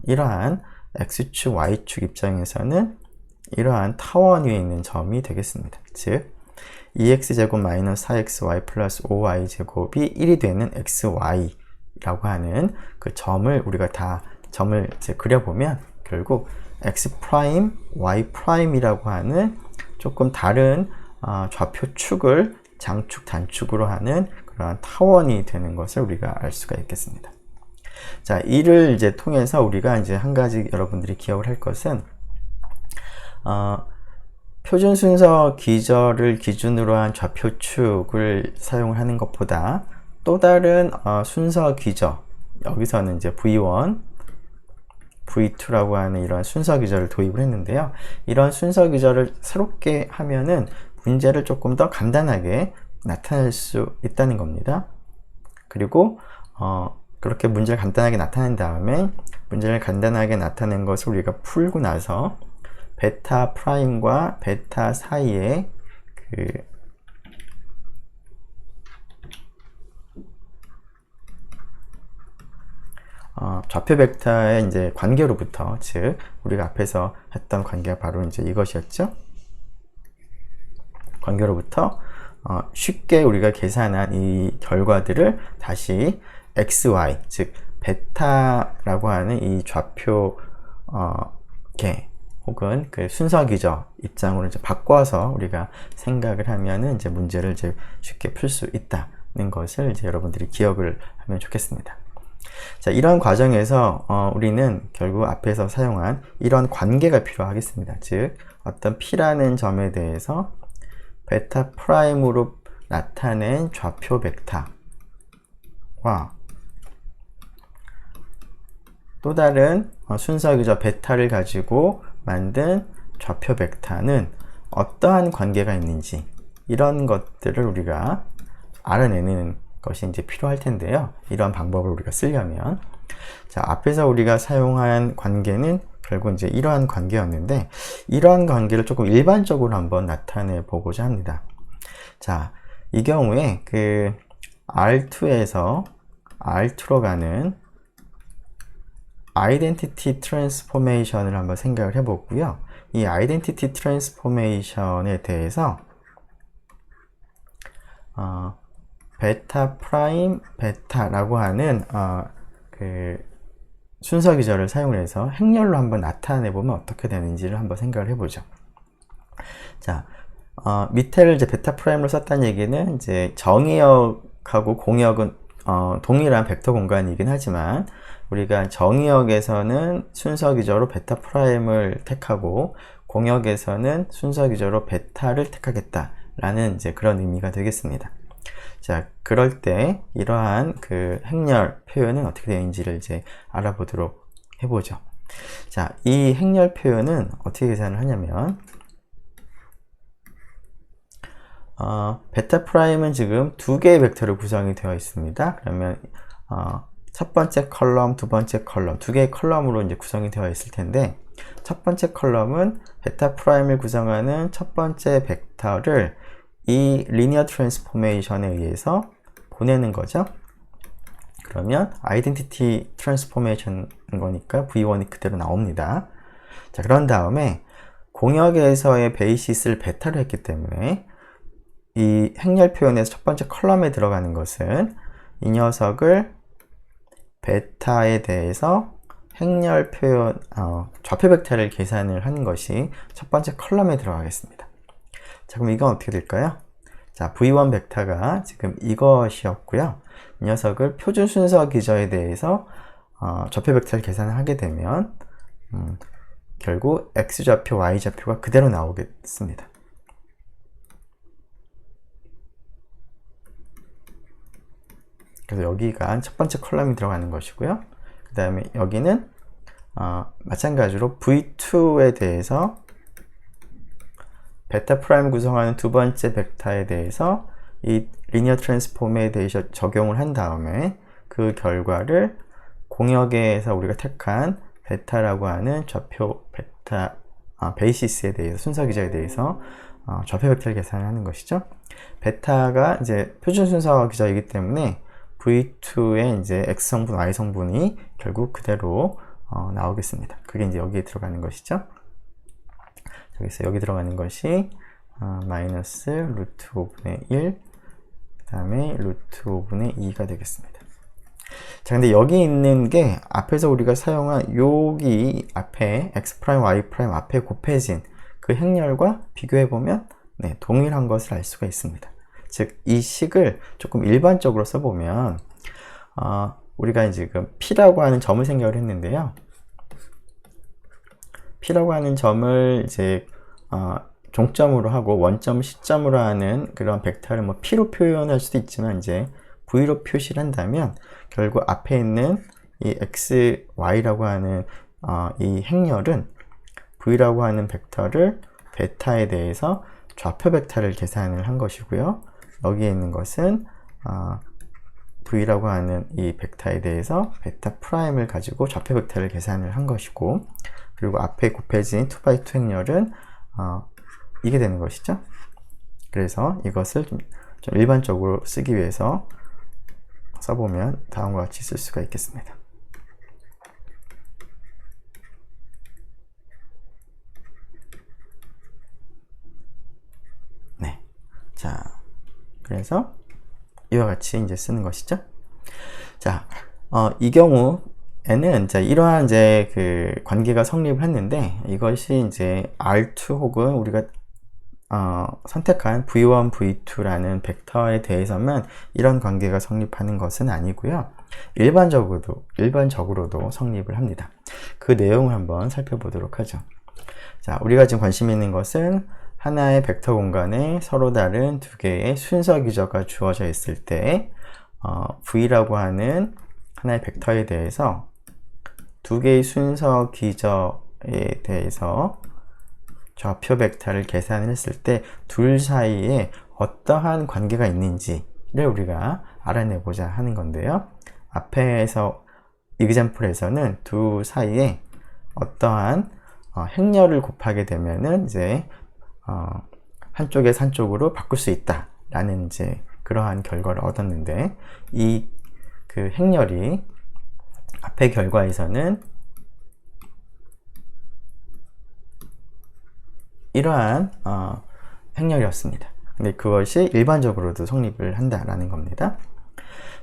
이러한 x축, y축 입장에서는 이러한 타원 위에 있는 점이 되겠습니다. 즉 2x제곱 마이너스 4xy 플러스 5y제곱이 1이 되는 xy라고 하는 그 점을 우리가 다 점을 이제 그려보면 결국 x 프라임, y 프라임이라고 하는 조금 다른 좌표 축을 장축, 단축으로 하는 그러한 타원이 되는 것을 우리가 알 수가 있겠습니다. 자, 이를 이제 통해서 우리가 이제 한 가지 여러분들이 기억을 할 것은 표준 순서 기저를 기준으로 한 좌표축을 사용을 하는 것보다 또 다른 순서 기저, 여기서는 이제 V1, V2라고 하는 이런 순서 기저를 도입을 했는데요. 이런 순서 기저를 새롭게 하면은 문제를 조금 더 간단하게 나타낼 수 있다는 겁니다. 그리고 그렇게 문제를 간단하게 나타낸 다음에 문제를 간단하게 나타낸 것을 우리가 풀고 나서 베타 프라임과 베타 사이에 좌표 벡터의 이제 관계로부터, 즉 우리가 앞에서 했던 관계가 바로 이제 이것이었죠. 관계로부터 쉽게 우리가 계산한 이 결과들을 다시 xy, 즉 베타라고 하는 이 좌표 계 혹은 그 순서 기저 입장으로 이제 바꿔서 우리가 생각을 하면은 이제 문제를 이제 쉽게 풀 수 있다는 것을 이제 여러분들이 기억을 하면 좋겠습니다. 자, 이런 과정에서 우리는 결국 앞에서 사용한 이런 관계가 필요하겠습니다. 즉 어떤 P라는 점에 대해서 베타 프라임으로 나타낸 좌표 벡터와 또 다른 순서 기저 베타를 가지고 만든 좌표 벡터는 어떠한 관계가 있는지, 이런 것들을 우리가 알아내는 것이 이제 필요할 텐데요. 이런 방법을 우리가 쓰려면, 자, 앞에서 우리가 사용한 관계는 결국 이제 이러한 관계였는데, 이러한 관계를 조금 일반적으로 한번 나타내 보고자 합니다. 자, 이 경우에 그 R2에서 R2로 가는 아이덴티티 트랜스포메이션을 한번 생각을 해보고요. 이 아이덴티티 트랜스포메이션에 대해서 베타 프라임 베타라고 하는 그 순서 기저를 사용해서 행렬로 한번 나타내 보면 어떻게 되는지를 한번 생각을 해보죠. 자, 밑에를 이제 베타 프라임으로 썼다는 얘기는 이제 정의역하고 공역은 동일한 벡터 공간이긴 하지만, 우리가 정의역에서는 순서 기저로 베타 프라임을 택하고 공역에서는 순서 기저로 베타를 택하겠다라는 이제 그런 의미가 되겠습니다. 자, 그럴 때 이러한 그 행렬 표현은 어떻게 되는지를 이제 알아보도록 해보죠. 자, 이 행렬 표현은 어떻게 계산을 하냐면, 베타 프라임은 지금 두 개의 벡터로 구성이 되어 있습니다. 그러면 첫 번째 컬럼, 두 번째 컬럼, 두 개의 컬럼으로 이제 구성이 되어 있을 텐데, 첫 번째 컬럼은 베타 프라임을 구성하는 첫 번째 벡터를 이 리니어 트랜스포메이션에 의해서 보내는 거죠. 그러면 아이덴티티 트랜스포메이션인 거니까 V1이 그대로 나옵니다. 자, 그런 다음에 공역에서의 베이시스를 베타로 했기 때문에 이 행렬 표현에서 첫 번째 컬럼에 들어가는 것은 이 녀석을 베타에 대해서 행렬 표현, 좌표 벡터를 계산을 하는 것이 첫 번째 컬럼에 들어가겠습니다. 자, 그럼 이건 어떻게 될까요? 자, V1 벡터가 지금 이것이었고요. 이 녀석을 표준 순서 기저에 대해서 좌표 벡터를 계산을 하게 되면 결국 X좌표, Y좌표가 그대로 나오겠습니다. 그래서 여기가 첫 번째 컬럼이 들어가는 것이고요. 그 다음에 여기는 마찬가지로 V2에 대해서 베타 프라임 구성하는 두 번째 벡터에 대해서 이 리니어 트랜스폼에 대해서 적용을 한 다음에 그 결과를 공역에서 우리가 택한 베타라고 하는 좌표 베타 베이시스에 대해서, 순서 기저에 대해서 좌표 벡터를 계산을 하는 것이죠. 베타가 이제 표준 순서 기저이기 때문에 V2의 이제 X 성분, Y 성분이 결국 그대로 나오겠습니다. 그게 이제 여기에 들어가는 것이죠. 그래서 여기 들어가는 것이 마이너스 루트 5분의 1, 그 다음에 루트 5분의 2가 되겠습니다. 자, 근데 여기 있는 게 앞에서 우리가 사용한 여기 앞에 X 프라임, Y 프라임 앞에 곱해진 그 행렬과 비교해보면 네, 동일한 것을 알 수가 있습니다. 즉, 이 식을 조금 일반적으로 써보면 우리가 지금 P라고 하는 점을 생각을 했는데요. P라고 하는 점을 이제 종점으로 하고 원점을 시점으로 하는 그런 벡터를 뭐 P로 표현할 수도 있지만 이제 V로 표시를 한다면 결국 앞에 있는 이 X, Y라고 하는 이 행렬은 V라고 하는 벡터를 베타에 대해서 좌표 벡터를 계산을 한 것이고요. 여기에 있는 것은 V라고 하는 이 벡터에 대해서 베타 프라임을 가지고 좌표 벡터를 계산을 한 것이고, 그리고 앞에 곱해진 2x2 행렬은 이게 되는 것이죠. 그래서 이것을 좀 일반적으로 쓰기 위해서 써보면 다음과 같이 쓸 수가 있겠습니다. 그래서 이와 같이 이제 쓰는 것이죠. 자, 이 경우에는 자, 이러한 이제 그 관계가 성립을 했는데 이것이 이제 R2 혹은 우리가 선택한 V1, V2라는 벡터에 대해서만 이런 관계가 성립하는 것은 아니고요. 일반적으로도 성립을 합니다. 그 내용을 한번 살펴보도록 하죠. 자, 우리가 지금 관심 있는 것은 하나의 벡터 공간에 서로 다른 두 개의 순서 기저가 주어져 있을 때 V라고 하는 하나의 벡터에 대해서 두 개의 순서 기저에 대해서 좌표 벡터를 계산을 했을 때 둘 사이에 어떠한 관계가 있는지를 우리가 알아내고자 하는 건데요. 앞에서 example에서는 두 사이에 어떠한 행렬을 곱하게 되면은 이제 한쪽에서 한쪽으로 바꿀 수 있다 라는 이제 그러한 결과를 얻었는데 이 그 행렬이 앞의 결과에서는 이러한 행렬이었습니다. 근데 그것이 일반적으로도 성립을 한다라는 겁니다.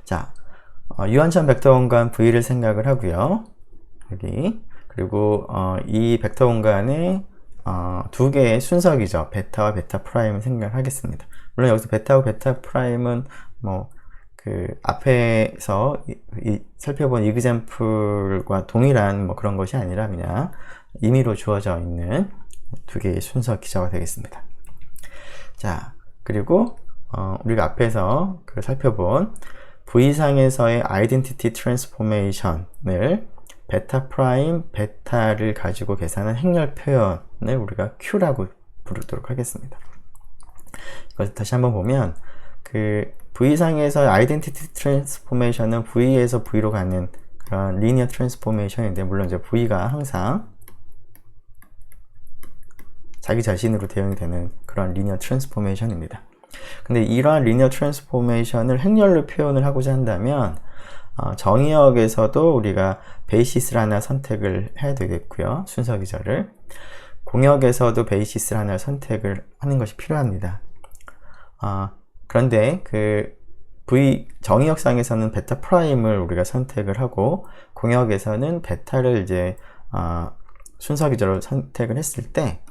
자, 유한천 벡터 공간 V를 생각을 하고요. 여기 그리고 이 벡터 공간에 두 개의 순서기죠. 베타와 베타 프라임을 생각을 하겠습니다. 물론 여기서 베타와 베타 프라임은 뭐 그 앞에서 살펴본 example과 동일한 뭐 그런 것이 아니라 그냥 임의로 주어져 있는 두 개의 순서 기저가 되겠습니다. 자, 그리고 우리가 앞에서 살펴본 V상에서의 아이덴티티 트랜스포메이션을 베타 프라임 베타를 가지고 계산한 행렬 표현을 우리가 Q라고 부르도록 하겠습니다. 이것을 다시 한번 보면 그 V상에서의 아이덴티티 트랜스포메이션은 V에서 V로 가는 그런 리니어 트랜스포메이션인데 물론 이제 V가 항상 자기 자신으로 대응이 되는 그런 리니어 트랜스포메이션입니다. 근데 이러한 리니어 트랜스포메이션을 행렬로 표현을 하고자 한다면 정의역에서도 우리가 베이시스를 하나 선택을 해야 되겠고요. 순서 기저를. 공역에서도 베이시스를 하나 선택을 하는 것이 필요합니다. 그런데 그 V 정의역상에서는 베타 프라임을 우리가 선택을 하고 공역에서는 베타를 이제 순서 기저로 선택을 했을 때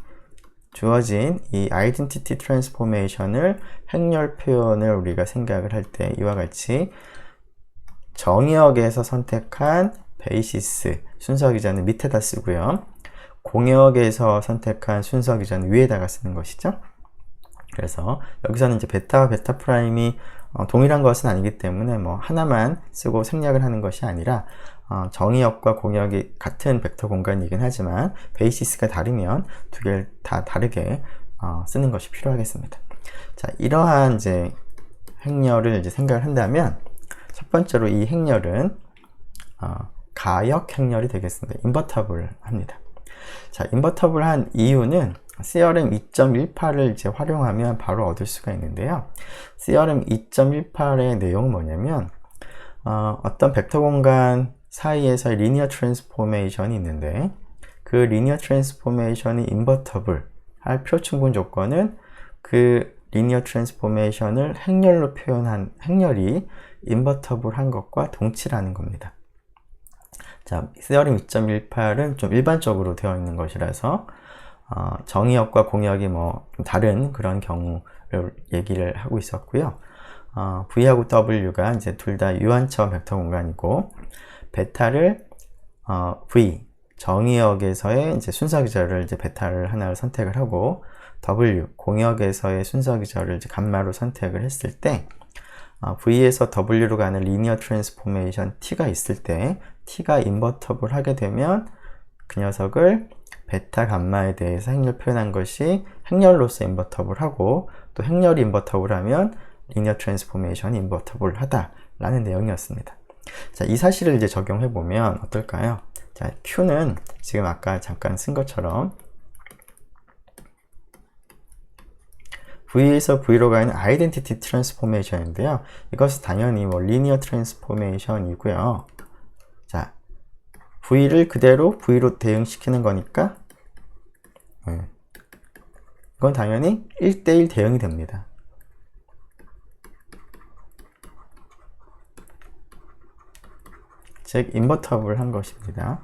주어진 이 아이덴티티 트랜스포메이션을 행렬 표현을 우리가 생각을 할 때 이와 같이 정의역에서 선택한 베이시스 순서 기저는 밑에다 쓰고요. 공역에서 선택한 순서 기저는 위에다가 쓰는 것이죠. 그래서 여기서는 이제 베타와 베타 프라임이 동일한 것은 아니기 때문에 뭐 하나만 쓰고 생략을 하는 것이 아니라 정의역과 공역이 같은 벡터 공간이긴 하지만 베이시스가 다르면 두 개를 다 다르게 쓰는 것이 필요하겠습니다. 자, 이러한 이제 행렬을 이제 생각을 한다면 첫 번째로 이 행렬은 가역 행렬이 되겠습니다. 인버터블 합니다. 자, 인버터블 한 이유는 CRM 2.18을 이제 활용하면 바로 얻을 수가 있는데요. CRM 2.18의 내용은 뭐냐면 어떤 벡터 공간 사이에서의 리니어 트랜스포메이션이 있는데 그 리니어 트랜스포메이션이 인버터블 할 표충분 조건은 그 리니어 트랜스포메이션을 행렬로 표현한 행렬이 인버터블 한 것과 동치라는 겁니다. 자, CRM 2.18은 좀 일반적으로 되어 있는 것이라서 정의역과 공역이 뭐 좀 다른 그런 경우를 얘기를 하고 있었고요. V하고 W가 이제 둘 다 유한처 벡터 공간이고 베타를 V 정의역에서의 이제 순서 기저를 이제 베타를 하나를 선택을 하고 W 공역에서의 순서 기저를 이제 감마로 선택을 했을 때 V에서 W로 가는 리니어 트랜스포메이션 T가 있을 때 T가 인버터블 하게 되면 그 녀석을 베타 감마에 대해서 행렬 표현한 것이 행렬로서 인버터블 하고 또 행렬이 인버터블 하면 리니어 트랜스포메이션이 인버터블 하다 라는 내용이었습니다. 자, 이 사실을 이제 적용해 보면 어떨까요? 자, Q는 지금 아까 잠깐 쓴 것처럼 V에서 V로 가는 아이덴티티 트랜스포메이션인데요. 이것은 당연히 뭐 리니어 트랜스포메이션이고요. 자, V를 그대로 V로 대응시키는 거니까 이건 당연히 1대1 대응이 됩니다. 즉 인버터블 한 것입니다.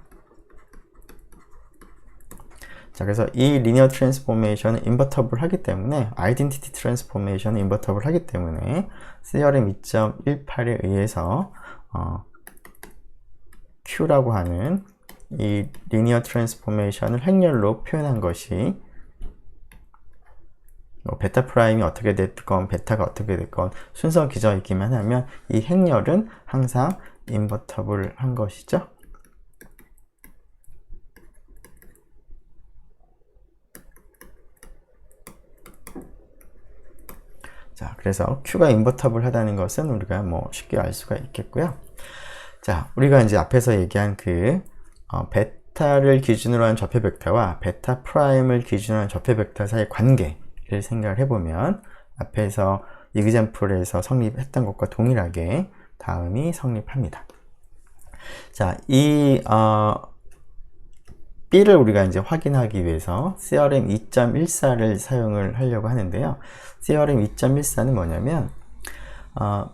자, 그래서 이 리니어 트랜스포메이션은 인버터블 하기 때문에, 아이덴티티 트랜스포메이션은 인버터블 하기 때문에 CRM 2.18에 의해서 Q라고 하는 이 리니어 트랜스포메이션을 행렬로 표현한 것이, 베타 프라임이 어떻게 됐건 베타가 어떻게 됐건 순서 기저이기만 하면 이 행렬은 항상 인버터블 한 것이죠. 자, 그래서 Q가 인버터블 하다는 것은 우리가 뭐 쉽게 알 수가 있겠고요. 자, 우리가 이제 앞에서 얘기한 그 베타를 기준으로 한 좌표 벡터와 베타 프라임을 기준으로 한 좌표 벡터 사이의 관계를 생각을 해보면, 앞에서 이그젬플에서 성립했던 것과 동일하게 다음이 성립합니다. 자, 이 B를 우리가 이제 확인하기 위해서 CRM 2.14를 사용을 하려고 하는데요. CRM 2.14는 뭐냐면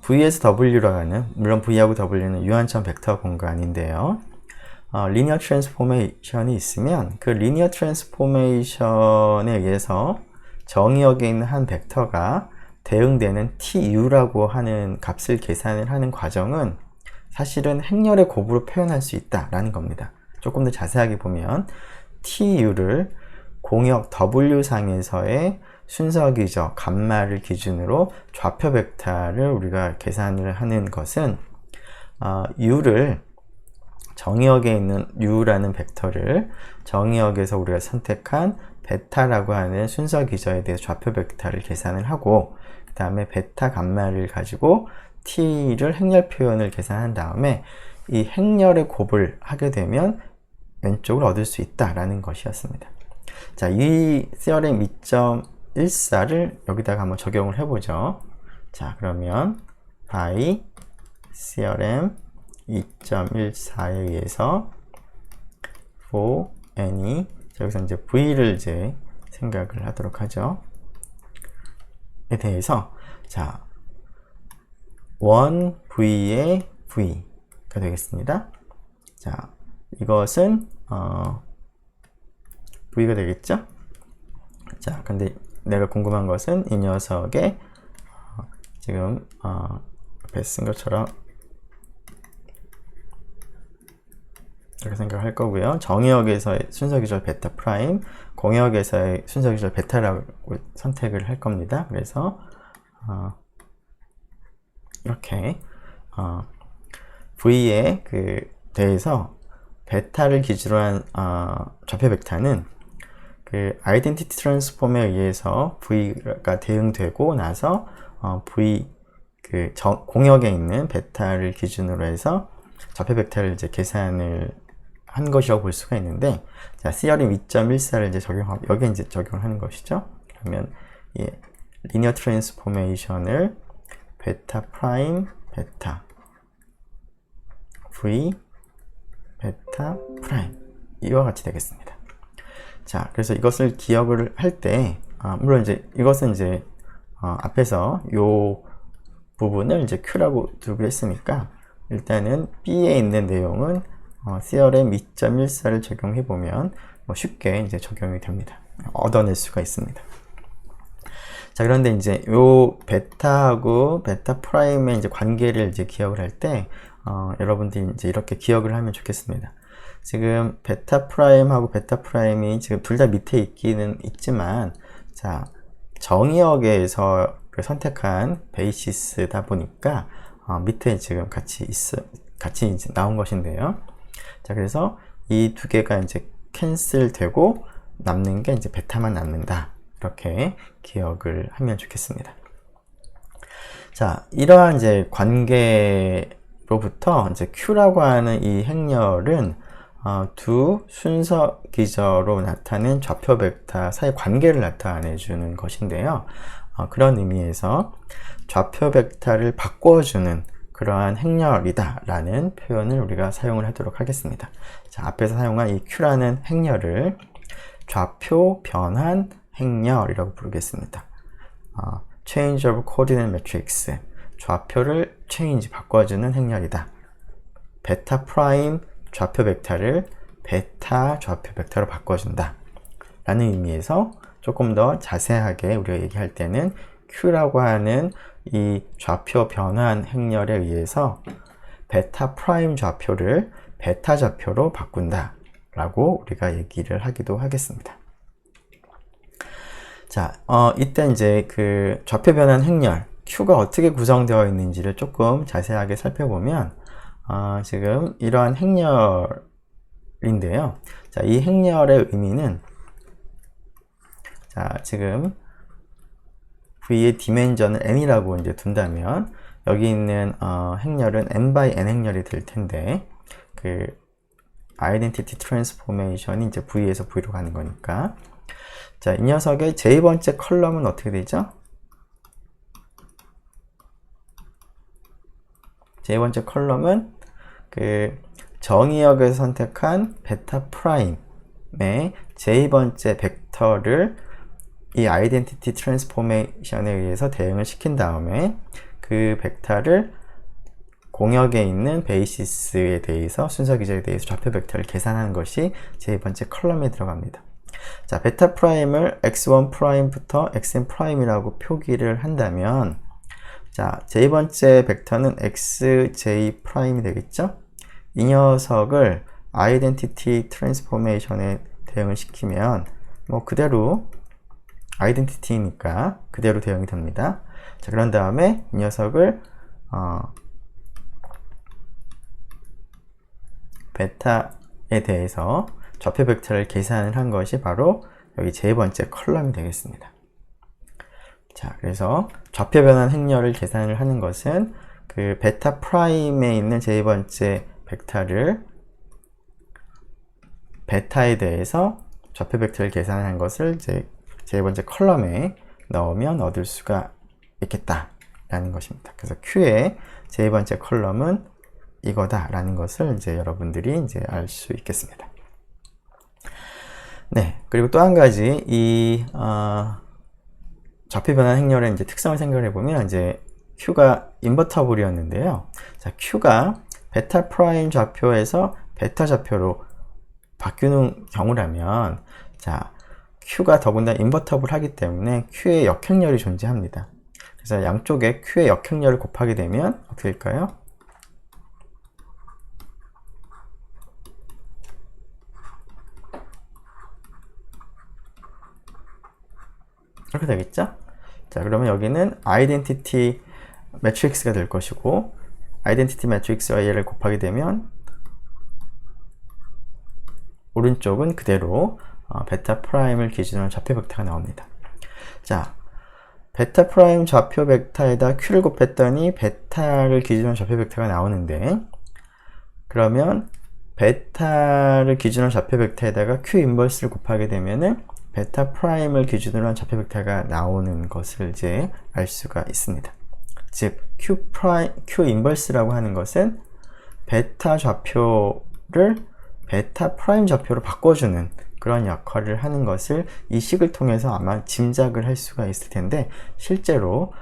V에서 W로 가는, 물론 V하고 W는 유한천 벡터 공간인데요. 리니어 트랜스포메이션이 있으면 그 리니어 트랜스포메이션에 의해서 정의역에 있는 한 벡터가 대응되는 TU라고 하는 값을 계산을 하는 과정은 사실은 행렬의 곱으로 표현할 수 있다라는 겁니다. 조금 더 자세하게 보면 TU를 공역 W상에서의 순서 기저 감마를 기준으로 좌표 벡터를 우리가 계산을 하는 것은 U를 정의역에 있는 U라는 벡터를 정의역에서 우리가 선택한 베타라고 하는 순서 기저에 대해서 좌표 벡터를 계산을 하고, 그 다음에 베타 감마를 가지고 T를 행렬 표현을 계산한 다음에 이 행렬의 곱을 하게 되면 왼쪽을 얻을 수 있다라는 것이었습니다. 자, 이 CRM 2.14를 여기다가 한번 적용을 해보죠. 자, 그러면 by CRM 2.14에 의해서 for any, 여기서 이제 V를 이제 생각을 하도록 하죠. 에 대해서, 자, 1V의 V가 되겠습니다. 자, 이것은 V가 되겠죠? 자, 근데 내가 궁금한 것은 이 녀석의 지금 앞에 쓴 것처럼 이렇게 생각할 거고요. 정의역에서의 순서 기절 베타 프라임, 공역에서의 순서 기절 베타라고 선택을 할 겁니다. 그래서 이렇게 V에 그 대해서 베타를 기준으로 한 좌표 벡터는 그 아이덴티티 트랜스폼에 의해서 V가 대응되고 나서 V 그 공역에 있는 베타를 기준으로 해서 좌표 벡터를 이제 계산을 한 것이라고 볼 수가 있는데, 자, CRM 2.14를 이제 적용하고 여기에 이제 적용을 하는 것이죠. 그러면 예, 리니어 트랜스포메이션을 베타 프라임 베타 V 베타 프라임 이와 같이 되겠습니다. 자, 그래서 이것을 기억을 할 때 물론 이제 이것은 이제 앞에서 요 부분을 이제 Q라고 두기로 했으니까 일단은 B에 있는 내용은 CRM 2.14를 적용해 보면 쉽게 이제 적용이 됩니다. 얻어낼 수가 있습니다. 자, 그런데 이제 요 베타하고 베타 프라임의 이제 관계를 이제 기억을 할 때 여러분들이 이제 이렇게 기억을 하면 좋겠습니다. 지금 베타 프라임하고 베타 프라임이 지금 둘 다 밑에 있기는 있지만, 자, 정의역에서 선택한 베이시스다 보니까 밑에 지금 같이 이제 나온 것인데요. 자, 그래서 이 두 개가 이제 캔슬되고 남는 게 이제 베타만 남는다. 이렇게 기억을 하면 좋겠습니다. 자, 이러한 이제 관계로부터 이제 Q라고 하는 이 행렬은 두 순서 기저로 나타낸 좌표 벡터 사이 관계를 나타내 주는 것인데요. 그런 의미에서 좌표 벡터를 바꿔주는 그러한 행렬이다 라는 표현을 우리가 사용을 하도록 하겠습니다. 자, 앞에서 사용한 이 Q라는 행렬을 좌표 변환 행렬이라고 부르겠습니다. Change of Coordinate Matrix, 좌표를 change, 바꿔주는 행렬이다. 베타 프라임 좌표 벡터를 베타 좌표 벡터로 바꿔준다 라는 의미에서 조금 더 자세하게 우리가 얘기할 때는 Q라고 하는 이 좌표 변환 행렬에 의해서 베타 프라임 좌표를 베타 좌표로 바꾼다 라고 우리가 얘기를 하기도 하겠습니다. 자, 이때 이제 그 좌표 변환 행렬 Q가 어떻게 구성되어 있는지를 조금 자세하게 살펴보면 지금 이러한 행렬인데요. 자, 이 행렬의 의미는 자, 지금 V의 디멘전을 n이라고 이제 둔다면 여기 있는 행렬은 n by n 행렬이 될 텐데 그 아이덴티티 트랜스포메이션이 이제 V에서 V로 가는 거니까 자, 이 녀석의 j 번째 컬럼은 어떻게 되죠? j 번째 컬럼은 그 정의역에서 선택한 베타 프라임의 j 번째 벡터를 이 아이덴티티 트랜스포메이션에 의해서 대응을 시킨 다음에 그 벡터를 공역에 있는 베이시스에 대해서 순서 기저에 대해서 좌표 벡터를 계산하는 것이 j 번째 컬럼에 들어갑니다. 자, 베타 프라임을 x1 프라임부터 xn 프라임이라고 표기를 한다면 자, j 번째 벡터는 xj 프라임이 되겠죠? 이 녀석을 아이덴티티 트랜스포메이션에 대응을 시키면 뭐 그대로 아이덴티티니까 그대로 대응이 됩니다. 자, 그런 다음에 이 녀석을 베타에 대해서 좌표 벡터를 계산을 한 것이 바로 여기 j 번째 컬럼이 되겠습니다. 자, 그래서 좌표 변환 행렬을 계산을 하는 것은 그 베타 프라임에 있는 j 번째 벡터를 베타에 대해서 좌표 벡터를 계산한 것을 이제 j 번째 컬럼에 넣으면 얻을 수가 있겠다 라는 것입니다. 그래서 Q의 j 번째 컬럼은 이거다 라는 것을 이제 여러분들이 이제 알 수 있겠습니다. 네, 그리고 또 한 가지 이 좌표 변환 행렬의 이제 특성을 생각해 보면 이제 Q가 인버터블이었는데요. 자, Q가 베타 프라임 좌표에서 베타 좌표로 바뀌는 경우라면 자, Q가 더군다나 인버터블 하기 때문에 Q의 역행렬이 존재합니다. 그래서 양쪽에 Q의 역행렬을 곱하게 되면 어떻게 될까요? 이렇게 되겠죠? 자, 그러면 여기는 아이덴티티 매트릭스가 될 것이고 아이덴티티 매트릭스와 얘를 곱하게 되면 오른쪽은 그대로 베타 프라임을 기준으로 좌표 벡터가 나옵니다. 자, 베타 프라임 좌표 벡터에다 Q를 곱했더니 베타를 기준으로 좌표 벡터가 나오는데 그러면 베타를 기준으로 좌표 bek타에다가 Q 인버스를 곱하게 되면은 베타 프라임을 기준으로 한 좌표 벡터가 나오는 것을 이제 알 수가 있습니다. 즉 Q 인버스라고 하는 것은 베타 좌표를 베타 프라임 좌표로 바꿔주는 그런 역할을 하는 것을 이 식을 통해서 아마 짐작을 할 수가 있을 텐데 실제로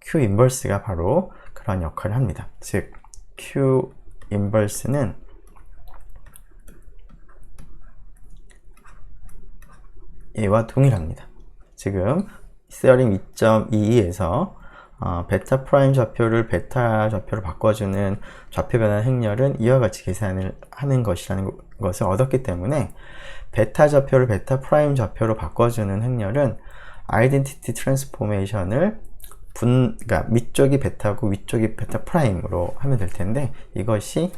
Q 인버스가 바로 그런 역할을 합니다. 즉 Q 인버스는 얘와 동일합니다. 지금 theorem 2.22에서 베타 프라임 좌표를 베타 좌표로 바꿔주는 좌표 변환 행렬은 이와 같이 계산을 하는 것이라는 것을 얻었기 때문에 베타 좌표를 베타 프라임 좌표로 바꿔주는 행렬은 아이덴티티 트랜스포메이션을 그러니까 밑쪽이 베타고 위쪽이 베타 프라임으로 하면 될 텐데 이것이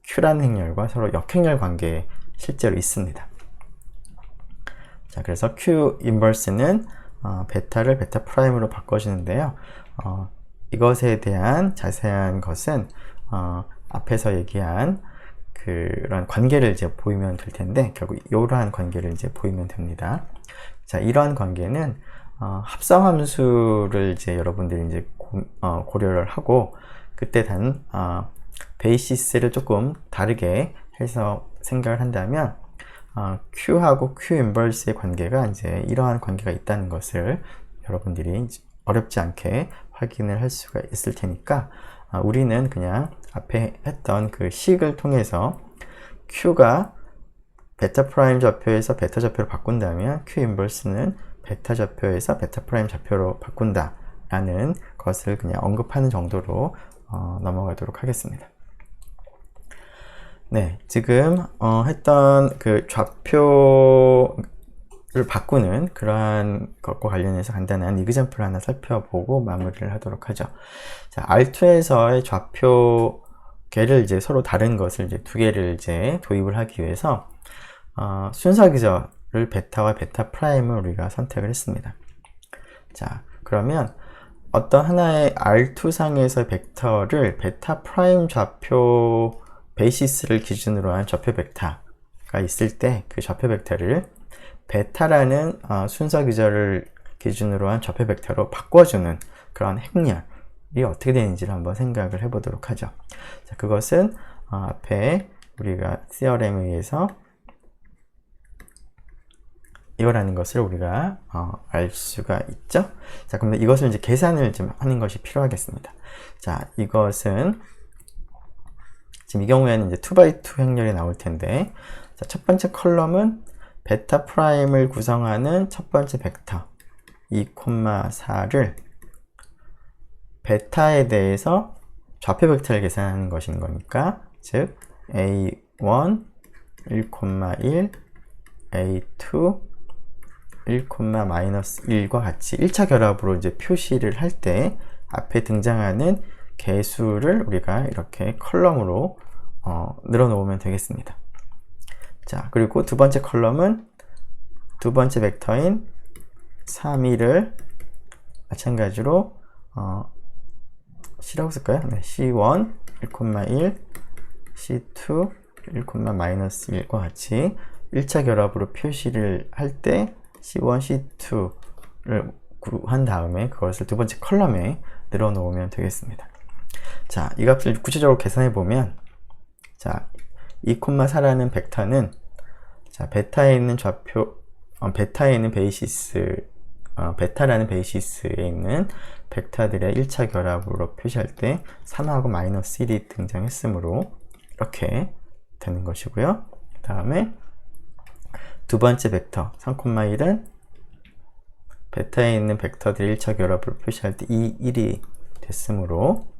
Q라는 행렬과 서로 역행렬 관계에 실제로 있습니다. 자, 그래서 Q 인버스는 베타를 베타 프라임으로 바꿔주는데요. 이것에 대한 자세한 것은 앞에서 얘기한 그런 관계를 이제 보이면 될 텐데 결국 이러한 관계를 이제 보이면 됩니다. 자, 이러한 관계는 합성함수를 이제 여러분들이 이제 고려를 하고 그때 단 베이시스를 조금 다르게 해서 생각을 한다면 Q하고 Q 인버스의 관계가 이제 이러한 관계가 있다는 것을 여러분들이 어렵지 않게 확인을 할 수가 있을 테니까 우리는 그냥 앞에 했던 그 식을 통해서 Q가 베타 프라임 좌표에서 베타 좌표로 바꾼다면 Q 인버스는 베타 좌표에서 베타 프라임 좌표로 바꾼다 라는 것을 그냥 언급하는 정도로 넘어가도록 하겠습니다. 네, 지금 했던 그 좌표를 바꾸는 그러한 것과 관련해서 간단한 이그젬플 하나 살펴보고 마무리를 하도록 하죠. 자, R2에서의 좌표계를 이제 서로 다른 것을 이제 두 개를 이제 도입을 하기 위해서 순서 기저를 베타와 베타 프라임을 우리가 선택을 했습니다. 자, 그러면 어떤 하나의 R2 상에서의 벡터를 베타 프라임 좌표 베이시스를 기준으로 한 좌표 벡터가 있을 때 그 좌표 벡터를 베타라는 순서 기저를 기준으로 한 좌표 벡터로 바꿔주는 그런 행렬이 어떻게 되는지를 한번 생각을 해보도록 하죠. 자, 그것은 앞에 우리가 시어램에 의해서 이거라는 것을 우리가 알 수가 있죠. 자, 그럼 이것을 이제 계산을 좀 하는 것이 필요하겠습니다. 자, 이것은 지금 이 경우에는 이제 2x2 행렬이 나올 텐데, 자, 첫 번째 컬럼은 베타 프라임을 구성하는 첫 번째 벡터 2,4를 베타에 대해서 좌표 벡터를 계산하는 것인 거니까, 즉 A1 1,1 A2 1,-1과 같이 1차 결합으로 이제 표시를 할 때 앞에 등장하는 개수를 우리가 이렇게 컬럼으로 늘어 놓으면 되겠습니다. 자, 그리고 두 번째 컬럼은 두 번째 벡터인 3, 2를 마찬가지로 C라고 쓸까요? 네, C1 1,1 C2 1,-1과 같이 1차 결합으로 표시를 할 때 C1, C2를 구한 다음에 그것을 두 번째 컬럼에 늘어 놓으면 되겠습니다. 자, 이 값을 구체적으로 계산해 보면, 자, 2,4라는 벡터는 자, 베타에 있는 좌표, 베타에 있는 베이시스, 베타라는 베이시스에 있는 벡터들의 1차 결합으로 표시할 때 3하고 -1이 등장했으므로 이렇게 되는 것이고요. 그 다음에 두 번째 벡터 3,1은 베타에 있는 벡터들 1차 결합을 표시할 때 2, 1이 됐으므로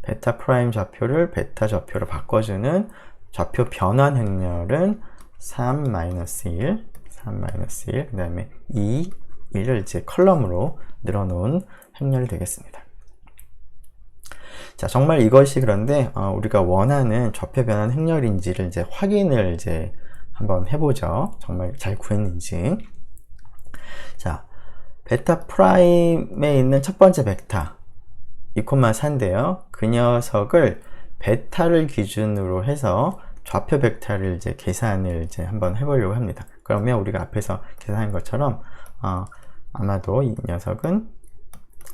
베타 프라임 좌표를 베타 좌표로 바꿔주는 좌표 변환 행렬은 3-1, 그 다음에 2, 1을 이제 컬럼으로 늘어놓은 행렬이 되겠습니다. 자, 정말 이것이 그런데 우리가 원하는 좌표 변환 행렬인지를 이제 확인을 이제 한번 해보죠. 정말 잘 구했는지. 자, 베타 프라임에 있는 첫 번째 벡터 2,4인데요. 그 녀석을 베타를 기준으로 해서 좌표 벡터를 이제 계산을 이제 한번 해보려고 합니다. 그러면 우리가 앞에서 계산한 것처럼 아마도 이 녀석은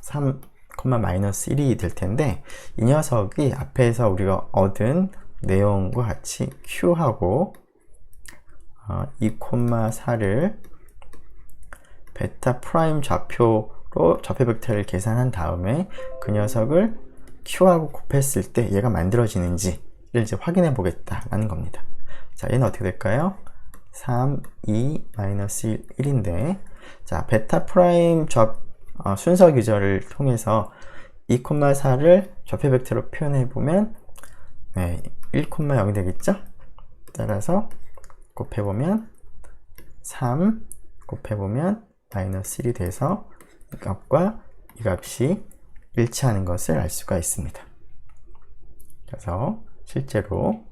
3,-1이 될 텐데, 이 녀석이 앞에서 우리가 얻은 내용과 같이 Q하고 2,4를 베타 프라임 좌표로 좌표 벡터를 계산한 다음에 그 녀석을 Q하고 곱했을 때 얘가 만들어지는지를 이제 확인해 보겠다라는 겁니다. 자, 얘는 어떻게 될까요? 3, 2, -1인데, 자, 베타 프라임 순서 기저를 통해서 2,4를 좌표 벡터로 표현해 보면 1,0이 되겠죠? 따라서 곱해보면 3 곱해보면 -1이 돼서 이 값과 이 값이 일치하는 것을 알 수가 있습니다. 그래서 실제로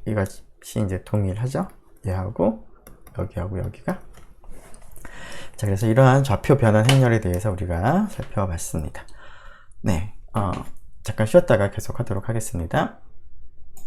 이 값이 이제 동일하죠? 얘하고 여기하고 여기가. 자, 그래서 이러한 좌표 변환 행렬에 대해서 우리가 살펴봤습니다. 네, 잠깐 쉬었다가 계속 하도록 하겠습니다.